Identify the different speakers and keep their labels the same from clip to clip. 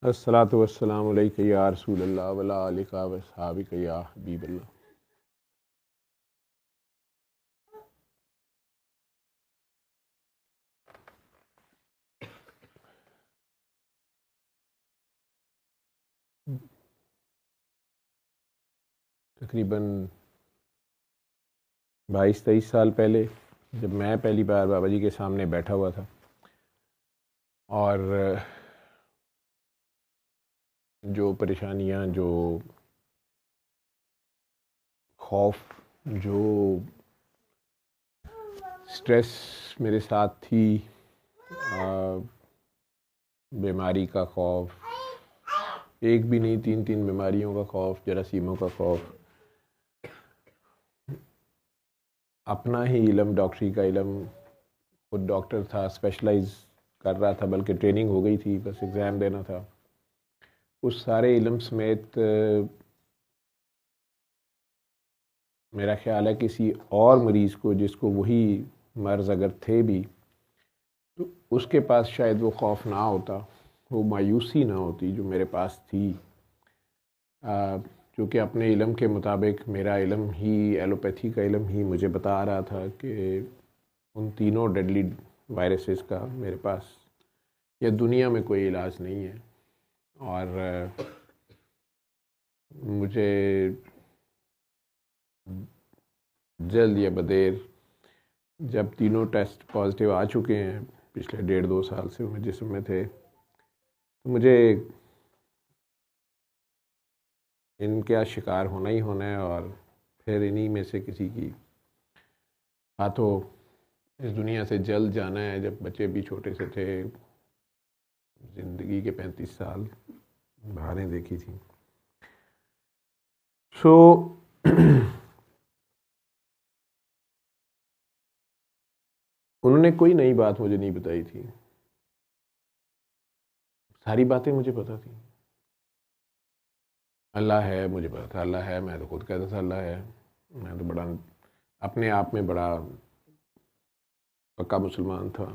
Speaker 1: अस्सलातु वस्सलामु अलैका या रसूलल्लाह वला आलिका व अस्हाबिका या हबीबल्लाह। तकरीबन 22-23 साल पहले जब मैं पहली बार बाबा जी के सामने बैठा हुआ था और जो परेशानियां, जो खौफ, जो स्ट्रेस मेरे साथ थी, बीमारी का खौफ, एक भी नहीं 3-3 बीमारियों का खौफ, जरासीमों का खौफ, अपना ही इल्म, डॉक्टरी का इल्म, खुद डॉक्टर था, स्पेशलाइज कर रहा था, बल्कि ट्रेनिंग हो गई थी, बस एग्ज़ाम देना था। उस सारे इल्म समेत मेरा ख्याल है किसी और मरीज़ को जिसको वही मर्ज़ अगर थे भी, तो उसके पास शायद वो खौफ ना होता, वो मायूसी ना होती जो मेरे पास थी। क्योंकि अपने इल्म के मुताबिक मेरा इल्म ही, एलोपैथी का इल्म ही मुझे बता रहा था कि उन तीनों डेडली वायरसेस का मेरे पास या दुनिया में कोई इलाज नहीं है। और मुझे जल्द या बदेर, जब तीनों टेस्ट पॉजिटिव आ चुके हैं पिछले 1.5-2 साल से मैं जिस्म में थे, तो मुझे इनका शिकार होना ही होना है और फिर इन्हीं में से किसी की हाथों इस दुनिया से जल्द जाना है। जब बच्चे भी छोटे से थे, ज़िंदगी के 35 साल बहारें देखी थी। सो उन्होंने कोई नई बात मुझे नहीं बताई थी, सारी बातें मुझे पता थी। अल्लाह है, मुझे पता था अल्लाह है, मैं तो खुद कहता था अल्लाह है। मैं तो बड़ा अपने आप में बड़ा पक्का मुसलमान था।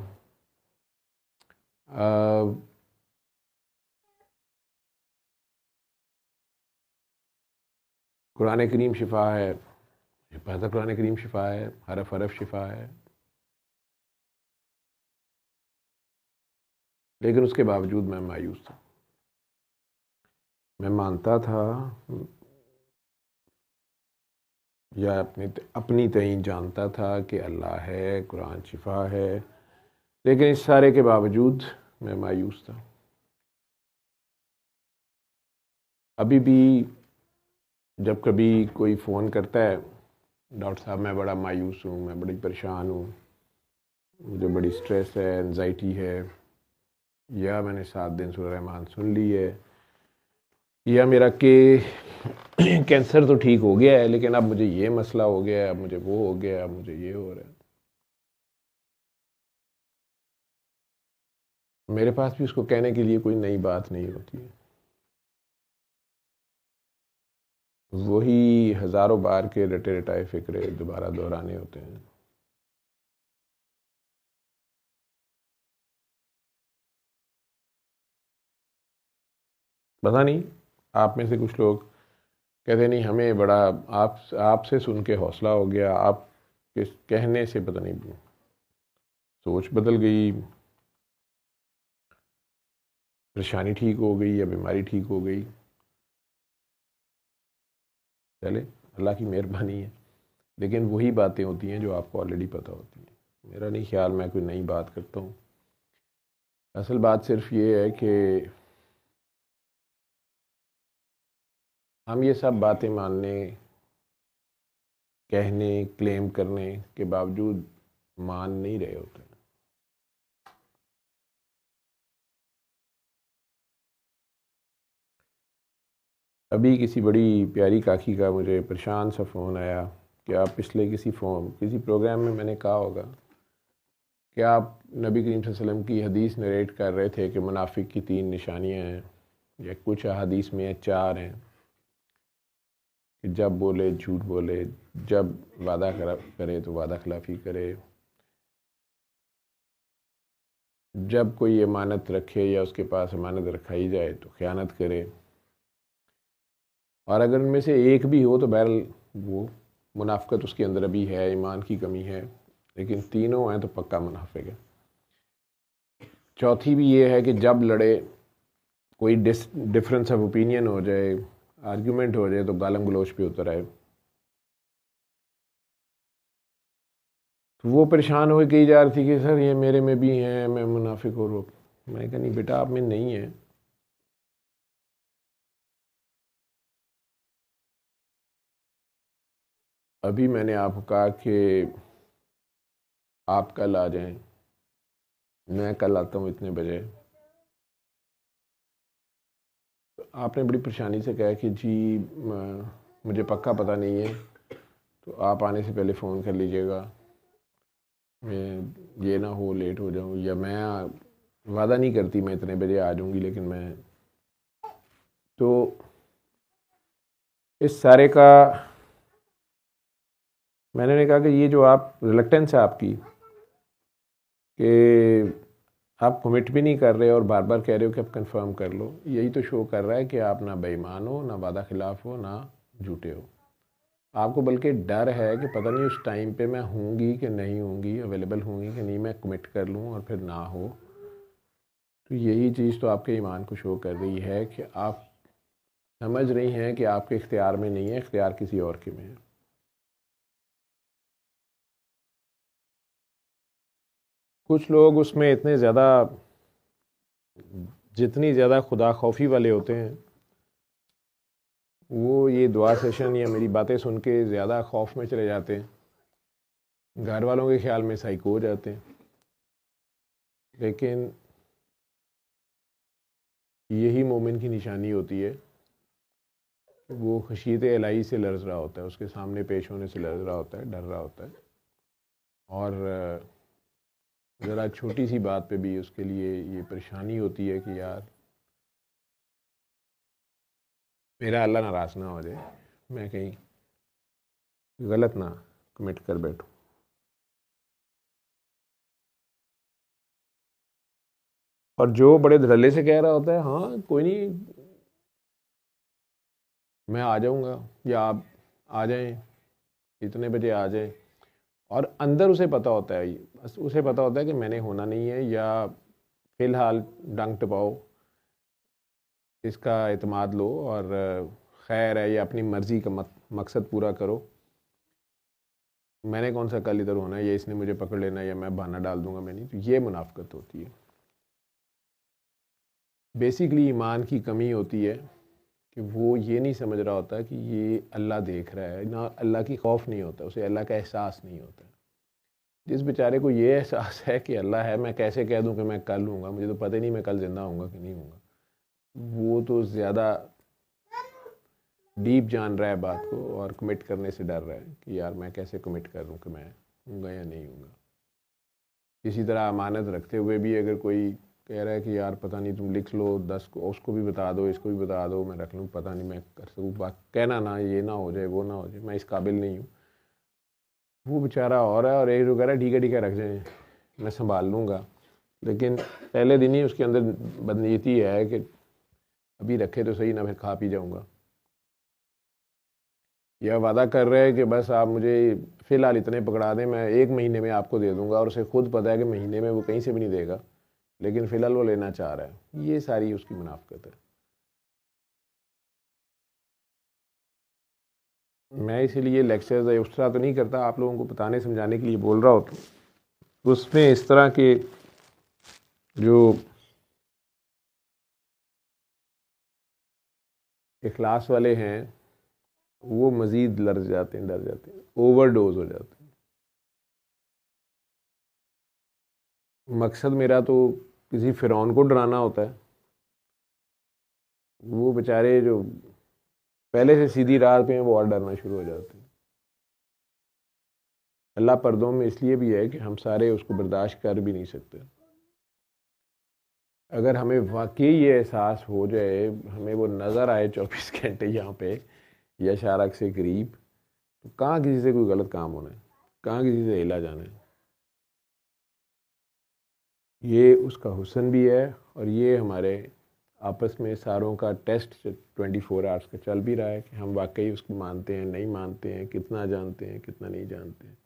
Speaker 1: कुरान करीम शिफा है, मुझे पता था कुरान करीम शिफा है, हरफ हरफ शिफा है, लेकिन उसके बावजूद मैं मायूस था। मैं मानता था या अपनी तईं जानता था कि अल्लाह है, कुरान शिफा है, लेकिन इस सारे के बावजूद मैं मायूस था। अभी भी जब कभी कोई फ़ोन करता है, डॉक्टर साहब मैं बड़ा मायूस हूँ, मैं बड़ी परेशान हूँ, मुझे बड़ी स्ट्रेस है, एंजाइटी है, या मैंने 7 दिन सूरह रहमान सुन ली है, या मेरा कैंसर तो ठीक हो गया है लेकिन अब मुझे ये मसला हो गया है, अब मुझे वो हो गया है, अब मुझे ये हो रहा है, मेरे पास भी उसको कहने के लिए कोई नई बात नहीं होती है। वही हज़ारों बार के रटे रटाए फ़िक्रे दोबारा दोहराने होते हैं। पता नहीं, आप में से कुछ लोग कहते नहीं हमें बड़ा आपसे सुन के हौसला हो गया, आप किस कहने से पता नहीं सोच बदल गई, परेशानी ठीक हो गई या बीमारी ठीक हो गई। चले, अल्लाह की मेहरबानी है, लेकिन वही बातें होती हैं जो आपको ऑलरेडी पता होती हैं। मेरा नहीं ख्याल मैं कोई नई बात करता हूँ। असल बात सिर्फ ये है कि हम ये सब बातें मानने, कहने, क्लेम करने के बावजूद मान नहीं रहे होते। अभी किसी बड़ी प्यारी काकी का मुझे परेशान सा फ़ोन आया कि आप पिछले किसी प्रोग्राम में मैंने कहा होगा कि आप नबी करीम सल्लल्लाहु अलैहि वसल्लम की हदीस नरेट कर रहे थे कि मुनाफिक की 3 निशानियां हैं, या कुछ हदीस में 4 हैं, कि जब बोले झूठ बोले, जब वादा करे तो वादा खिलाफ़ी करे, जब कोई अमानत रखे या उसके पास अमानत रखाई जाए तो ख़यानत करे, और अगर उनमें से एक भी हो तो बहरहाल वो मुनाफ़िक़त उसके अंदर अभी है, ईमान की कमी है, लेकिन तीनों हैं तो पक्का मुनाफिक है। चौथी भी ये है कि जब लड़े, कोई डिफरेंस ऑफ ओपिनियन हो जाए, आर्ग्यूमेंट हो जाए, तो गालम गलोच पे उतर आए। तो वो परेशान होकर कही जा रही थी कि सर ये मेरे में भी हैं, मैं मुनाफिक हो रो। मैंने कहा नहीं बेटा, आप में नहीं है। अभी मैंने आपको कहा कि आप कल आ जाएं, मैं कल आता हूँ इतने बजे। तो आपने बड़ी परेशानी से कहा कि जी मुझे पक्का पता नहीं है, तो आप आने से पहले फ़ोन कर लीजिएगा, मैं ये ना हो लेट हो जाऊँ, या मैं वादा नहीं करती मैं इतने बजे आ जाऊँगी, लेकिन मैं तो इस सारे का मैंने कहा कि ये जो आप रिलक्टेंस है आपकी कि आप कमिट भी नहीं कर रहे और बार बार कह रहे हो कि आप कंफर्म कर लो, यही तो शो कर रहा है कि आप ना बेईमान हो, ना वादा खिलाफ हो, ना झूठे हो। आपको बल्कि डर है कि पता नहीं उस टाइम पे मैं होंगी कि नहीं होंगी, अवेलेबल होंगी कि नहीं, मैं कमिट कर लूँ और फिर ना हो। तो यही चीज़ तो आपके ईमान को शो कर रही है कि आप समझ रही हैं कि आपके इख्तियार में नहीं है, इख्तियार किसी और के में है। कुछ लोग उसमें इतने ज़्यादा, जितनी ज़्यादा खुदा खौफी वाले होते हैं, वो ये दुआ सेशन या मेरी बातें सुन के ज़्यादा खौफ में चले जाते हैं, घर वालों के ख्याल में साइको हो जाते हैं। लेकिन यही मोमिन की निशानी होती है, वो खशीयत इलाही से लर्ज़ रहा होता है, उसके सामने पेश होने से लर्ज़ रहा होता है, डर रहा होता है, और ज़रा छोटी सी बात पे भी उसके लिए ये परेशानी होती है कि यार मेरा अल्लाह नाराज़ ना हो जाए, मैं कहीं गलत ना कमिट कर बैठूं। और जो बड़े धड़ल्ले से कह रहा होता है हाँ कोई नहीं, मैं आ जाऊंगा, या आप आ जाएं, इतने बजे आ जाएं, और अंदर उसे पता होता है, बस उसे पता होता है कि मैंने होना नहीं है, या फ़िलहाल डंग टपाओ, इसका एतमाद लो और खैर है, या अपनी मर्ज़ी का मकसद पूरा करो, मैंने कौन सा कल इधर होना है, या इसने मुझे पकड़ लेना है, या मैं बहाना डाल दूंगा मैं नहीं। तो ये मुनाफ़िक़त होती है, बेसिकली ईमान की कमी होती है कि वो ये नहीं समझ रहा होता कि ये अल्लाह देख रहा है, ना अल्लाह की खौफ नहीं होता, उसे अल्लाह का एहसास नहीं होता। जिस बेचारे को ये एहसास है कि अल्लाह है, मैं कैसे कह दूं कि मैं कल हूँगा, मुझे तो पता ही नहीं मैं कल ज़िंदा हूँगा कि नहीं हूँगा, वो तो ज़्यादा डीप जान रहा है बात को, और कमिट करने से डर रहा है कि यार मैं कैसे कमिट करूँ कि मैं हूँगा या नहीं हूँगा। इसी तरह अमानत रखते हुए भी अगर कोई कह रहा है कि यार पता नहीं तुम लिख लो 10 को, उसको भी बता दो, इसको भी बता दो, मैं रख लूँ, पता नहीं मैं कर सकूँ, बात कहना ना, ये ना हो जाए, वो ना हो जाए, मैं इस काबिल नहीं हूँ, वो बेचारा और है, और एक जो कह रहा है ठीक है रख जाए, मैं संभाल लूँगा, लेकिन पहले दिन ही उसके अंदर बदनीयती है कि अभी रखे तो सही ना, फिर खा पी जाऊँगा। यह वादा कर रहे हैं कि बस आप मुझे फ़िलहाल इतने पकड़ा दें, मैं 1 महीने में आपको दे दूँगा, और उसे खुद पता है कि महीने में वो कहीं से भी नहीं देगा, लेकिन फ़िलहाल वो लेना चाह रहा है। ये सारी उसकी मुनाफ़िक़त है। मैं इसीलिए लेक्चर्स उस तरह तो नहीं करता, आप लोगों को बताने समझाने के लिए बोल रहा होता हूँ। उसमें इस तरह के जो इखलास वाले हैं वो मज़ीद लड़ जाते हैं, डर जाते हैं, ओवरडोज हो जाते हैं। मकसद मेरा तो किसी फ़िरौन को डराना होता है, वो बेचारे जो पहले से सीधी राह पे हैं वो और डरना शुरू हो जाते हैं। अल्लाह पर्दों में इसलिए भी है कि हम सारे उसको बर्दाश्त कर भी नहीं सकते। अगर हमें वाकई ये एहसास हो जाए, हमें वो नज़र आए 24 घंटे यहाँ पे या शारक से करीब, तो कहाँ किसी से कोई गलत काम होना है, कहाँ किसी से हिला जाना है। ये उसका हुस्न भी है और ये हमारे आपस में सारों का टेस्ट 24 आवर्स का चल भी रहा है कि हम वाकई उसको मानते हैं, नहीं मानते हैं, कितना जानते हैं, कितना नहीं जानते हैं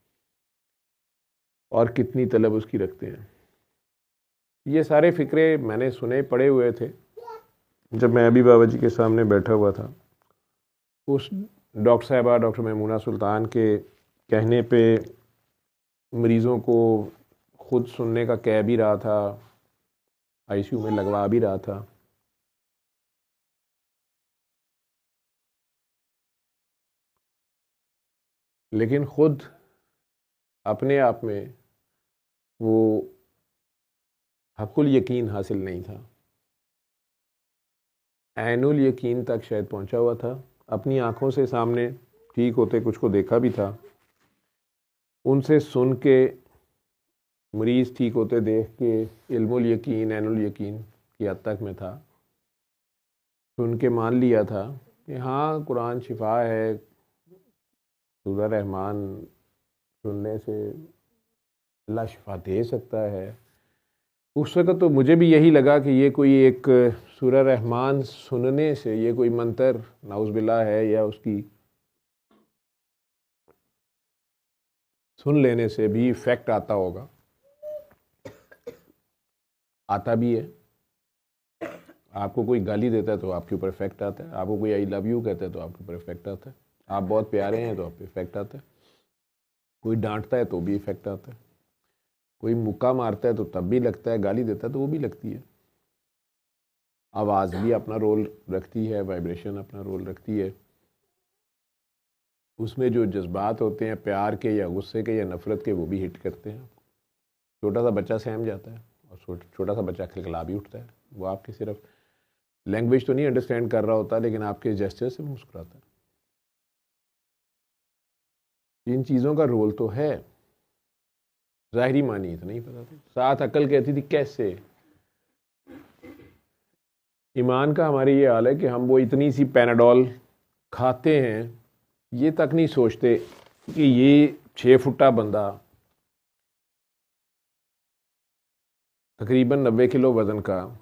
Speaker 1: और कितनी तलब उसकी रखते हैं। ये सारे फ़िक्रे मैंने सुने पड़े हुए थे जब मैं अभी बाबा जी के सामने बैठा हुआ था। उस डॉक्टर साहिबा डॉक्टर मैमूना सुल्तान के कहने पे मरीज़ों को खुद सुनने का कह भी रहा था, आईसीयू में लगवा भी रहा था। लेकिन खुद अपने आप में वो हक़ुल यकीन हासिल नहीं था, ऐनुल यकीन तक शायद पहुंचा हुआ था। अपनी आंखों से सामने ठीक होते कुछ को देखा भी था, उनसे सुन के मरीज़ ठीक होते देख के इल्मुल यकीन ऐनुल यकीन की हद तक में था। सुन के मान लिया था कि हाँ कुरान शिफा है, सूरह रहमान सुनने से अल्लाह शिफा दे सकता है। उस वक़्त तो मुझे भी यही लगा कि ये कोई एक सूरह रहमान सुनने से ये कोई मंतर नाउज़ुबिल्लाह है या उसकी सुन लेने से भी इफ़ेक्ट आता होगा। आता भी है। आपको कोई गाली देता है तो आपके ऊपर इफ़ेक्ट आता है, आपको कोई आई लव यू कहता है तो आपके ऊपर इफ़ेक्ट आता है, आप बहुत प्यारे हैं तो आप पे इफ़ेक्ट आता है, कोई डांटता है तो भी इफ़ेक्ट आता है, कोई मुक्का मारता है तो तब भी लगता है, गाली देता है तो वो भी लगती है। आवाज़ भी अपना रोल रखती है, वाइब्रेशन अपना रोल रखती है। उसमें जो जज्बात होते हैं प्यार के या गुस्से के या नफ़रत के वो भी हिट करते हैं। छोटा सा बच्चा सहम जाता है और छोटा सा बच्चा खिलखिला भी उठता है। वो आपके सिर्फ लैंग्वेज तो नहीं अंडरस्टैंड कर रहा होता लेकिन आपके जेस्चर से मुस्कुराता है। इन चीज़ों का रोल तो है, ज़ाहिरी मानी तो नहीं पता था। साथ अकल कहती थी कैसे। ईमान का हमारी ये हाल है कि हम वो इतनी सी पैनाडोल खाते हैं, ये तक नहीं सोचते कि ये 6 फुटा बंदा तकरीबन 90 किलो वज़न का,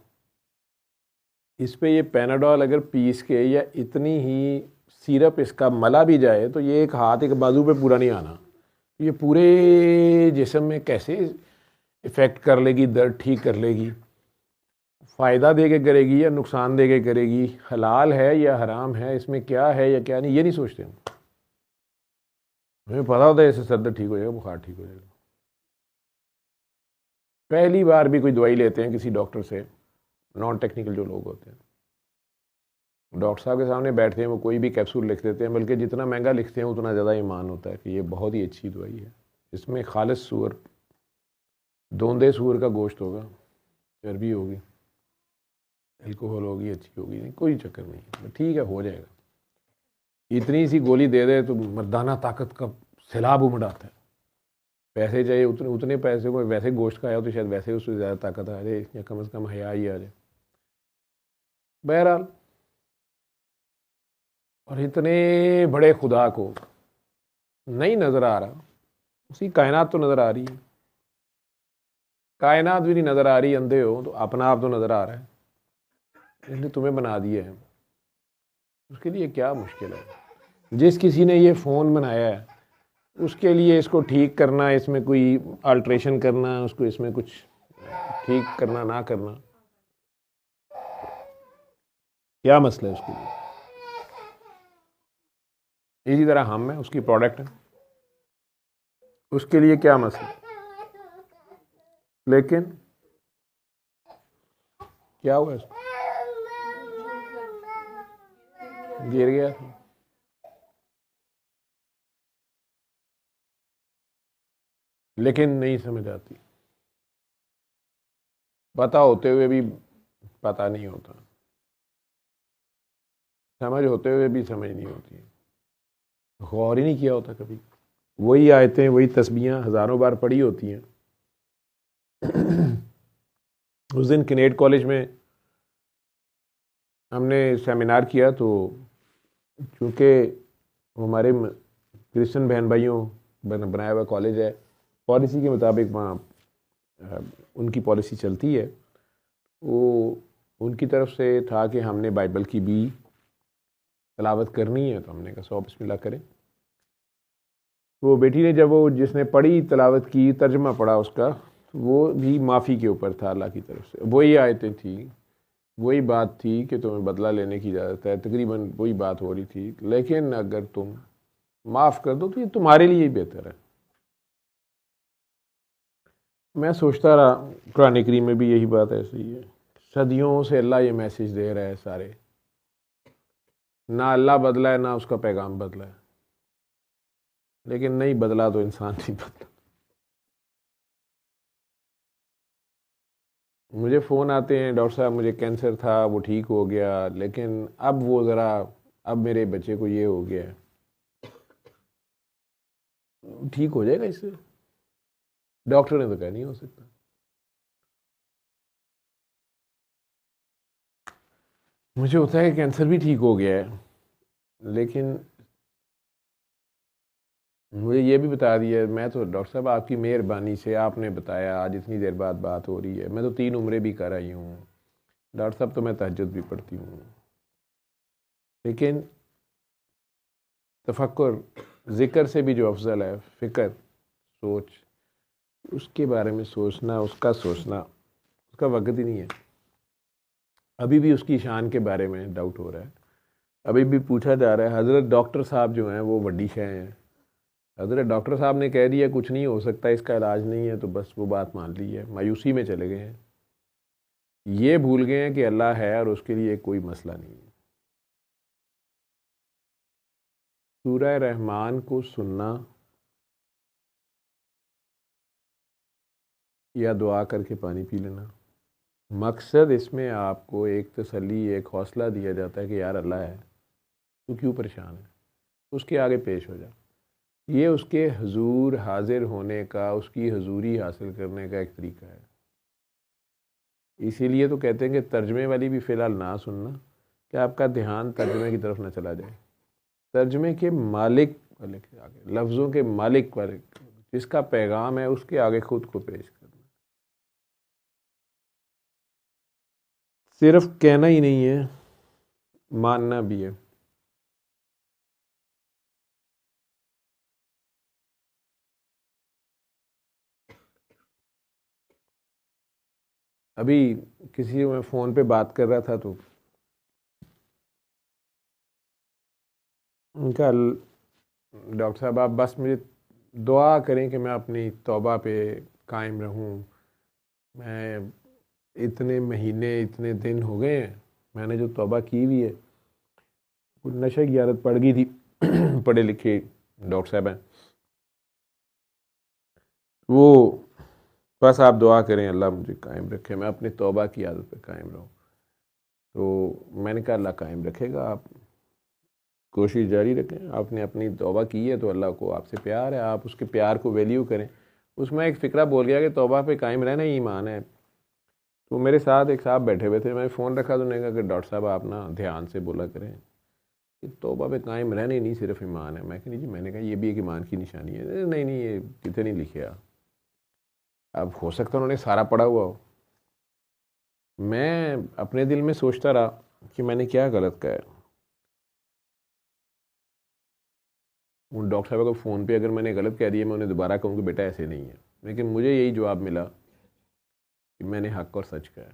Speaker 1: इस पे ये पैनाडोल अगर पीस के या इतनी ही सिरप इसका मला भी जाए तो ये एक हाथ एक बाजू पे पूरा नहीं आना। ये पूरे जिस्म में कैसे इफ़ेक्ट कर लेगी, दर्द ठीक कर लेगी, फ़ायदा दे के करेगी या नुकसान दे के करेगी, हलाल है या हराम है, इसमें क्या है या क्या नहीं, ये नहीं सोचते हम। हमें पता होता है इससे सर दर्द ठीक हो जाएगा, बुखार ठीक हो जाएगा। पहली बार भी कोई दवाई लेते हैं किसी डॉक्टर से, नॉन टेक्निकल जो लोग होते हैं, डॉक्टर साहब के सामने बैठते हैं, वो कोई भी कैप्सूल लिख देते हैं, बल्कि जितना महंगा लिखते हैं उतना ज़्यादा ईमान होता है कि ये बहुत ही अच्छी दवाई है, इसमें खालिस सूअर, दोंदे सूअर का गोश्त होगा, चर्बी होगी, अल्कोहल होगी, अच्छी होगी, नहीं कोई चक्कर नहीं, ठीक है हो जाएगा। इतनी सी गोली दे दे तो मर्दाना ताकत का सैलाब उमड़ आता है। पैसे चाहिए उतने उतने पैसे को वैसे गोश्त खाया हो तो शायद वैसे उससे ज़्यादा ताकत आ जाए या कम से कम हया ही आ जाए। बहरहाल, और इतने बड़े खुदा को नहीं नज़र आ रहा, उसी कायनात तो नज़र आ रही है, कायनात भी नहीं नज़र आ रही, अंधे हो तो अपना आप तो नज़र आ रहा है, इसने तुम्हें बना दिया है, उसके लिए क्या मुश्किल है। जिस किसी ने ये फ़ोन बनाया है उसके लिए इसको ठीक करना, इसमें कोई अल्ट्रेशन करना, उसको इसमें कुछ ठीक करना ना करना, क्या मसला है उसके लिए। इसी तरह हम हैं उसकी प्रोडक्ट है, उसके लिए क्या मसला। लेकिन क्या हुआ इसको, गिर गया, लेकिन नहीं समझ आती, पता होते हुए भी पता नहीं होता, समझ होते हुए भी समझ नहीं होती, गौर ही नहीं किया होता कभी। वही आयतें वही तस्बीहां हज़ारों बार पढ़ी होती हैं। उस दिन किनेट कॉलेज में हमने सेमिनार किया तो चूँकि हमारे क्रिश्चियन बहन भाइयों बनाया हुआ कॉलेज है, पॉलिसी के मुताबिक वहाँ उनकी पॉलिसी चलती है, वो उनकी तरफ से था कि हमने बाइबल की भी तलावत करनी है, तो हमने कहा 100 बिस्मिल्लाह करें। वो बेटी ने जब वो जिसने पढ़ी तलावत की, तर्जमा पढ़ा उसका, वो भी माफ़ी के ऊपर था अल्लाह की तरफ से। वही आयतें थी, वही बात थी कि तुम्हें बदला लेने की इजाज़त है, तकरीबन वही बात हो रही थी, लेकिन अगर तुम माफ़ कर दो तो ये तुम्हारे लिए ही बेहतर है। मैं सोचता रहा कुरान करीम में भी यही बात ऐसी ही है। सदियों से अल्लाह ये मैसेज दे रहा है सारे, ना अल्लाह बदला है ना उसका पैगाम बदला है, लेकिन नहीं बदला तो इंसान नहीं बदला। मुझे फ़ोन आते हैं, डॉक्टर साहब मुझे कैंसर था, वो ठीक हो गया, लेकिन अब वो ज़रा, अब मेरे बच्चे को ये हो गया है, ठीक हो जाएगा इससे? डॉक्टर ने तो कहा नहीं हो सकता। मुझे होता है कि कैंसर भी ठीक हो गया है, लेकिन मुझे ये भी बता दिया, मैं तो डॉक्टर साहब आपकी मेहरबानी से आपने बताया, आज इतनी देर बाद बात हो रही है, मैं तो 3 उम्रें भी कर आई हूँ डॉक्टर साहब, तो मैं तहज्जुद भी पढ़ती हूँ, लेकिन तफक्कुर ज़िक्र से भी जो अफजल है फ़िक्र, सोच, उसके बारे में सोचना, उसका सोचना, उसका वक्त ही नहीं है। अभी भी उसकी शान के बारे में डाउट हो रहा है, अभी भी पूछा जा रहा है। हज़रत डॉक्टर साहब जो हैं वो वड्डी शह हैं, हज़रत डॉक्टर साहब ने कह दिया कुछ नहीं हो सकता, इसका इलाज नहीं है, तो बस वो बात मान ली है, मायूसी में चले गए हैं। ये भूल गए हैं कि अल्लाह है और उसके लिए कोई मसला नहीं है। सूरह रहमान को सुनना या दुआ करके पानी पी लेना, मकसद इसमें आपको एक तसल्ली, एक हौसला दिया जाता है कि यार अल्लाह है, तू क्यों परेशान है, उसके आगे पेश हो जा। ये उसके हुजूर हाजिर होने का, उसकी हजूरी हासिल करने का एक तरीका है। इसीलिए तो कहते हैं कि तर्जमे वाली भी फ़िलहाल ना सुनना, कि आपका ध्यान तर्जमे की तरफ ना चला जाए। तर्जमे के मालिक वाले के आगे, लफ्ज़ों के मालिक वाले, जिसका पैगाम है उसके आगे खुद को पेश करना। सिर्फ कहना ही नहीं है, मानना भी है। अभी किसी से मैं फ़ोन पे बात कर रहा था, तो उनका, डॉक्टर साहब आप बस मुझे दुआ करें कि मैं अपनी तौबा पे कायम रहूं, मैं इतने महीने, इतने दिन हो गए हैं, मैंने जो तौबा की हुई है, कुछ नशे की आदत पड़ गई थी। पढ़े लिखे डॉक्टर साहब हैं वो, बस आप दुआ करें अल्लाह मुझे कायम रखे, मैं अपनी तौबा की आदत पे कायम रहूं। तो मैंने कहा अल्लाह कायम रखेगा, आप कोशिश जारी रखें, आपने अपनी तौबा की है तो अल्लाह को आपसे प्यार है, आप उसके प्यार को वैल्यू करें। उसमें एक फ़िक्रा बोल गया कि तौबा पे कायम रहना ही ईमान है। तो मेरे साथ एक साहब बैठे हुए थे, मैंने फ़ोन रखा तो उन्होंने कहा कि डॉक्टर साहब आप ना ध्यान से बोला करें कि तौबा पे कायम रहना ही नहीं सिर्फ ईमान है। मैं कहा नहीं जी, मैंने कहा ये भी एक ईमान की निशानी है। नहीं नहीं, ये कितने नहीं लिखे आप, अब हो सकता है उन्होंने सारा पढ़ा हुआ हो। मैं अपने दिल में सोचता रहा कि मैंने क्या गलत कहा है। उन डॉक्टर साहब को फ़ोन पे अगर मैंने गलत कह दिया, मैं उन्हें दोबारा कहूँ कि बेटा ऐसे नहीं है, लेकिन मुझे यही जवाब मिला कि मैंने हक और सच कहा।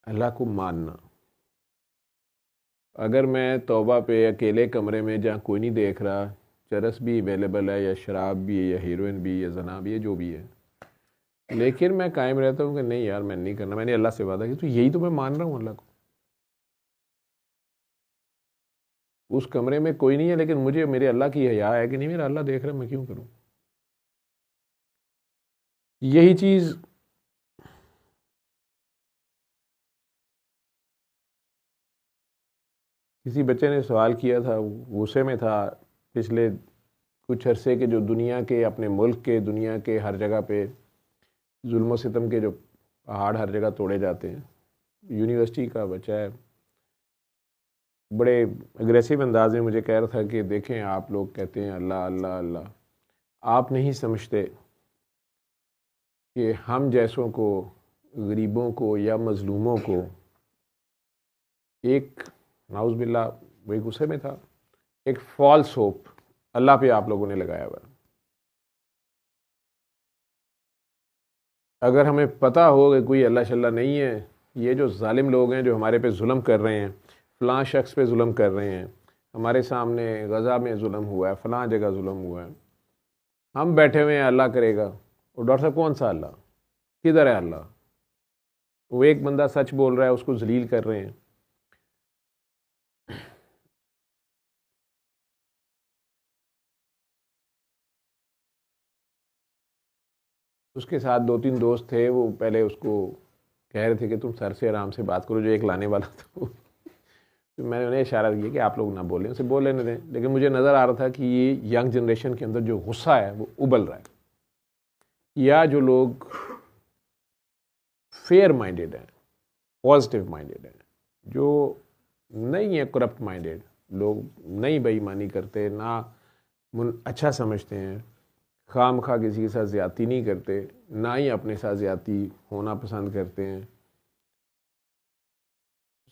Speaker 1: अल्लाह को मानना, अगर मैं तौबा पे अकेले कमरे में जहाँ कोई नहीं देख रहा, चरस भी अवेलेबल है या शराब भी है या हीरोइन भी या जना भी है, जो भी है, लेकिन मैं कायम रहता हूँ कि नहीं यार मैं नहीं करना, मैंने अल्लाह से वादा किया, तो यही तो मैं मान रहा हूँ अल्लाह को। उस कमरे में कोई नहीं है, लेकिन मुझे मेरे अल्लाह की हया है कि नहीं, मेरा अल्लाह देख रहा है, मैं क्यों करूँ। यही चीज़ किसी बच्चे ने सवाल किया था, गुस्से में था, पिछले कुछ अरसे के, जो दुनिया के, अपने मुल्क के, दुनिया के हर जगह पे जुल्म सितम के जो पहाड़ हर जगह तोड़े जाते हैं। यूनिवर्सिटी का बच्चा है, बड़े अग्रेसिव अंदाज में मुझे कह रहा था कि देखें आप लोग कहते हैं अल्लाह अल्लाह अल्लाह, आप नहीं समझते कि हम जैसों को, गरीबों को या मज़लूमों को, एक नाउज़ बिल्ला वही गुस्से में था, एक फॉल्स होप अल्लाह पे आप लोगों ने लगाया हुआ। अगर हमें पता हो कि कोई अल्लाह शल्लाह नहीं है, ये जो जालिम लोग हैं जो हमारे पे जुल्म कर रहे हैं, फ़लाँ शख्स पे जुल्म कर रहे हैं, हमारे सामने गज़ा में जुल्म हुआ है, फ़लाँ जगह जुल्म हुआ है, हम बैठे हुए हैं अल्लाह करेगा। और डॉक्टर साहब कौन सा अल्लाह, किधर है अल्लाह? वो एक बंदा सच बोल रहा है उसको जलील कर रहे हैं। उसके साथ दो तीन दोस्त थे, वो पहले उसको कह रहे थे कि तुम सर से आराम से बात करो, जो एक लाने वाला था। तो मैंने उन्हें इशारा किया कि आप लोग ना बोलें, उसे बोल लेने दें। लेकिन मुझे नज़र आ रहा था कि ये यंग जनरेशन के अंदर जो गुस्सा है वो उबल रहा है, या जो लोग फेयर माइंडेड हैं, पॉजिटिव माइंडेड हैं, जो नहीं है करप्ट माइंडेड लोग, नहीं बेईमानी करते, ना अच्छा समझते हैं, खाम खा किसी के साथ ज़्यादती नहीं करते, ना ही अपने साथ ज़्यादती होना पसंद करते हैं,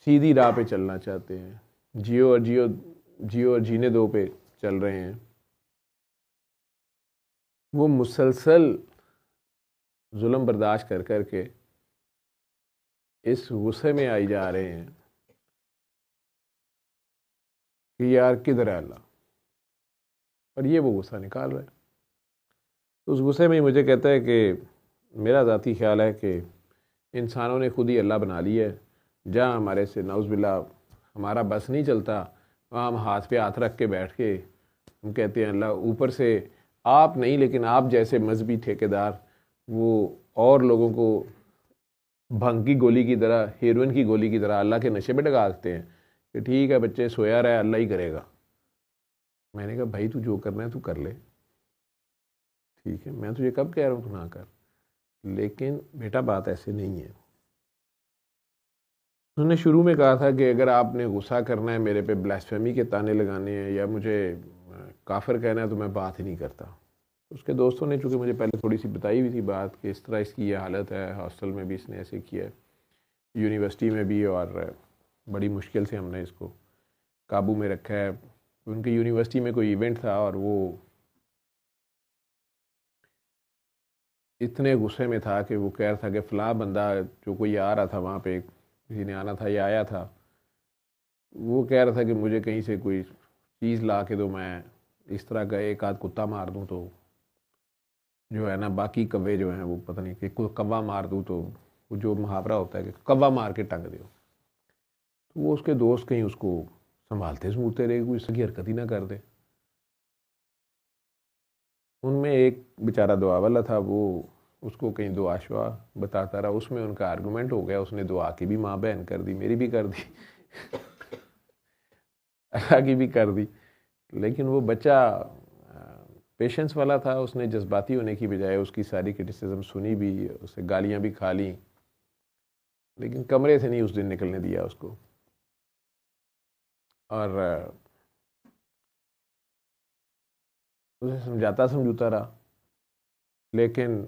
Speaker 1: सीधी राह पे चलना चाहते हैं, जियो और जीने दो पे चल रहे हैं, वो मुसलसल जुल्म बर्दाश्त कर कर के इस गुस्से में आई जा रहे हैं कि यार किधर है अल्लाह, और ये वो गुस्सा निकाल रहा है। तो उस गुस्से में ही मुझे कहता है कि मेरा ज़ाती ख्याल है कि इंसानों ने खुद ही अल्लाह बना लिया है। जहाँ हमारे से नाउज़ बिल्ला हमारा बस नहीं चलता, वहाँ हम हाथ पे हाथ रख के बैठ के हम कहते हैं अल्लाह। ऊपर से आप नहीं, लेकिन आप जैसे मजहबी ठेकेदार वो और लोगों को भंग की गोली की तरह, हेरोइन की गोली की तरह अल्लाह के नशे पे लगा देते हैं कि ठीक है बच्चे, सोया रहा है, अल्लाह ही करेगा। मैंने कहा भाई तू जो करना है तू कर ले, ठीक है, मैं तुझे कब कह रहा हूँ तू ना कर, लेकिन बेटा बात ऐसे नहीं है। उन्होंने शुरू में कहा था कि अगर आपने गुस्सा करना है, मेरे पे ब्लास्फेमी के ताने लगाने हैं या मुझे काफिर कहना है, तो मैं बात ही नहीं करता। उसके दोस्तों ने चूँकि मुझे पहले थोड़ी सी बताई हुई थी बात कि इस तरह इसकी ये हालत है, हॉस्टल में भी इसने ऐसे किया है, यूनिवर्सिटी में भी, और बड़ी मुश्किल से हमने इसको काबू में रखा है। उनकी यूनिवर्सिटी में कोई इवेंट था और वो इतने गुस्से में था कि वो कह रहा था कि फ़लाँ बंदा जो कोई आ रहा था वहाँ पे, किसी ने आना था या आया था, वो कह रहा था कि मुझे कहीं से कोई चीज़ ला के दो, मैं इस तरह का एक आध कुत्ता मार दूँ तो जो है ना, बाकी कव्वे जो हैं वो पता नहीं कि कोई कव्वा मार दूँ तो वो जो मुहावरा होता है कि कव्वा मार के टंग दो। तो वो उसके दोस्त कहीं उसको संभालते संभूलते रहे, कोई इसकी हरकत ही ना कर दे। उनमें एक बेचारा दुआ वाला था, वो उसको कहीं दुआ शुआ बताता रहा, उसमें उनका आर्गूमेंट हो गया, उसने दुआ की भी माँ बहन कर दी, मेरी भी कर दी, अल्लाह की भी कर दी। लेकिन वो बच्चा पेशेंस वाला था, उसने जज्बाती होने की बजाय उसकी सारी क्रिटिसिज्म सुनी भी, उसे गालियाँ भी खा ली, लेकिन कमरे से नहीं उस दिन निकलने दिया उसको। और उसे समझाता समझूता रहा, लेकिन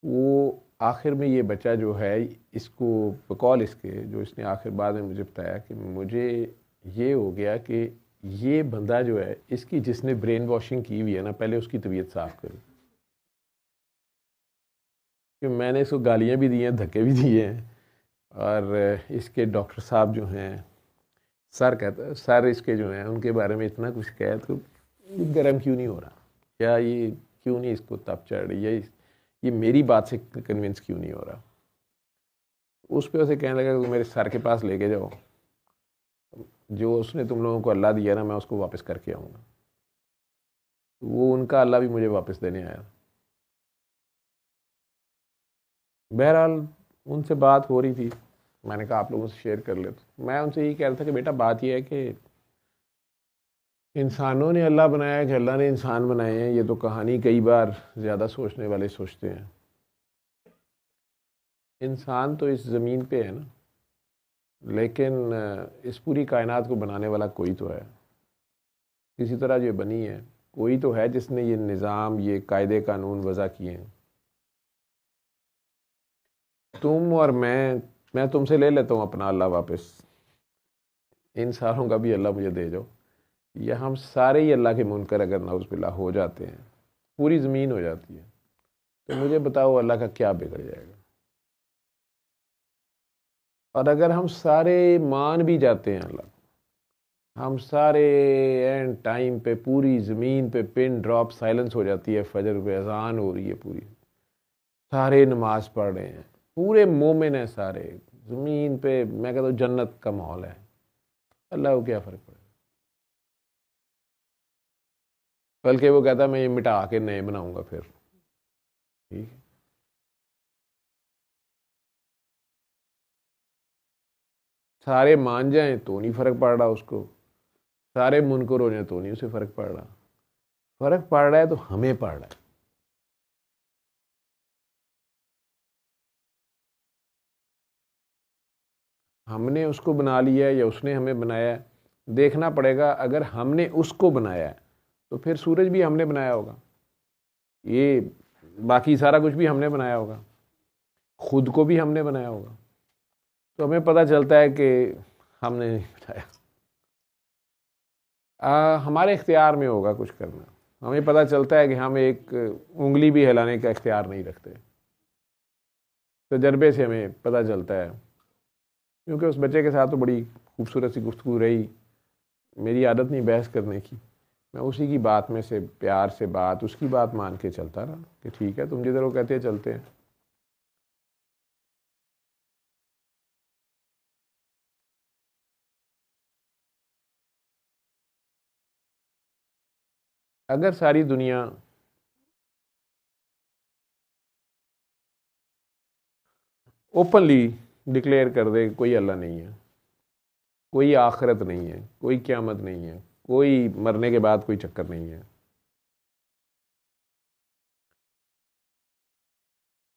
Speaker 1: वो आखिर में ये बच्चा जो है, इसको बकौल इसके जो इसने आखिर बाद में मुझे बताया कि मुझे ये हो गया कि ये बंदा जो है, इसकी जिसने ब्रेन वॉशिंग की हुई है ना, पहले उसकी तबीयत साफ़ करो। कि मैंने इसको गालियाँ भी दी हैं, धक्के भी दिए हैं, और इसके डॉक्टर साहब जो हैं, सर कहता सर इसके जो हैं उनके बारे में इतना कुछ कहा, तो गर्म क्यों नहीं हो रहा, क्या ये क्यों नहीं इसको तप चढ़ रही है, ये मेरी बात से कन्विंस क्यों नहीं हो रहा। उस पर उसे कहने लगा कि मेरे सर के पास लेके जाओ, जो उसने तुम लोगों को अल्लाह दिया ना, मैं उसको वापस करके आऊँगा। वो उनका अल्लाह भी मुझे वापस देने आया। बहरहाल उनसे बात हो रही थी, मैंने कहा आप लोगों से शेयर कर ले। तो मैं उनसे यही कह रहा था कि बेटा बात यह है कि इंसानों ने अल्लाह बनाया कि अल्लाह ने इंसान बनाए हैं, ये तो कहानी कई बार ज़्यादा सोचने वाले सोचते हैं। इंसान तो इस ज़मीन पे है ना, लेकिन इस पूरी कायनात को बनाने वाला कोई तो है, किसी तरह जो बनी है। कोई तो है जिसने ये निज़ाम, ये कायदे कानून वज़ा किए हैं। तुम और मैं तुमसे ले लेता हूँ अपना अल्लाह वापस, इन सारों का भी अल्लाह मुझे दे जाओ, या हम सारे ही अल्लाह के मुनकर अगर नाउज़ुबिल्लाह हो जाते हैं, पूरी ज़मीन हो जाती है, तो मुझे बताओ अल्लाह का क्या बिगड़ जाएगा। और अगर हम सारे मान भी जाते हैं अल्लाह, हम सारे एंड टाइम पे पूरी ज़मीन पे पिन ड्रॉप साइलेंस हो जाती है, फजर पे अजान हो रही है, पूरी सारे नमाज पढ़ रहे हैं, पूरे मोमिन हैं सारे, ज़मीन पे मैं कहता हूँ जन्नत का माहौल है, अल्लाह को क्या फ़र्क पड़ेगा। बल्कि वो कहता है मैं ये मिटा के नए बनाऊंगा फिर, ठीक है। सारे मान जाएं तो नहीं फ़र्क पड़ रहा उसको, सारे मुनकर हो जाए तो नहीं उसे फ़र्क पड़ रहा। फ़र्क पड़ रहा है तो हमें पड़ रहा है। हमने उसको बना लिया है या उसने हमें बनाया है, देखना पड़ेगा। अगर हमने उसको बनाया है तो फिर सूरज भी हमने बनाया होगा, ये बाकी सारा कुछ भी हमने बनाया होगा, खुद को भी हमने बनाया होगा। तो हमें पता चलता है कि हमने नहीं बनाया। हमारे इख्तियार में होगा कुछ करना, हमें पता चलता है कि हम एक उंगली भी हिलाने का इख्तियार नहीं रखते। तजर्बे से हमें पता चलता है, क्योंकि उस बच्चे के साथ तो बड़ी खूबसूरत सी गुफ्तगू रही, मेरी आदत नहीं बहस करने की, मैं उसी की बात में से प्यार से बात, उसकी बात मान के चलता रहा कि ठीक है तुम जिधर वो कहते हैं चलते हैं। अगर सारी दुनिया ओपनली डिक्लेयर कर दे कोई अल्लाह नहीं है, कोई आखिरत नहीं है, कोई क़यामत नहीं है, कोई मरने के बाद कोई चक्कर नहीं है,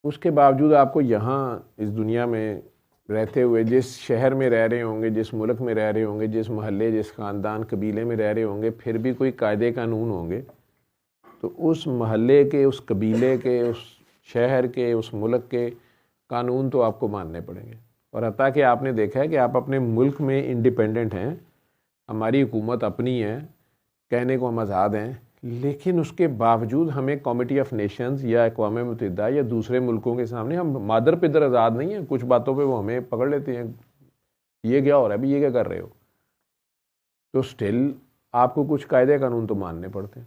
Speaker 1: उसके बावजूद आपको यहाँ इस दुनिया में रहते हुए, जिस शहर में रह रहे होंगे, जिस मुल्क में रह रहे होंगे, जिस महल्ले, जिस ख़ानदान कबीले में रह रहे होंगे, फिर भी कोई कायदे कानून होंगे, तो उस महल्ले के, उस कबीले के, उस शहर के, उस मुल्क के कानून तो आपको मानने पड़ेंगे। और हत्ता कि आपने देखा है कि आप अपने मुल्क में इंडिपेंडेंट हैं, हमारी हुकूमत अपनी है, कहने को हम आज़ाद हैं, लेकिन उसके बावजूद हमें कमेटी ऑफ नेशंस या अक़वाम मुत्तहिदा या दूसरे मुल्कों के सामने हम मादर पिदर आज़ाद नहीं हैं। कुछ बातों पे वो हमें पकड़ लेते हैं, ये क्या हो रहा है भाई, ये क्या कर रहे हो, तो स्टिल आपको कुछ कायदे कानून तो मानने पड़ते हैं।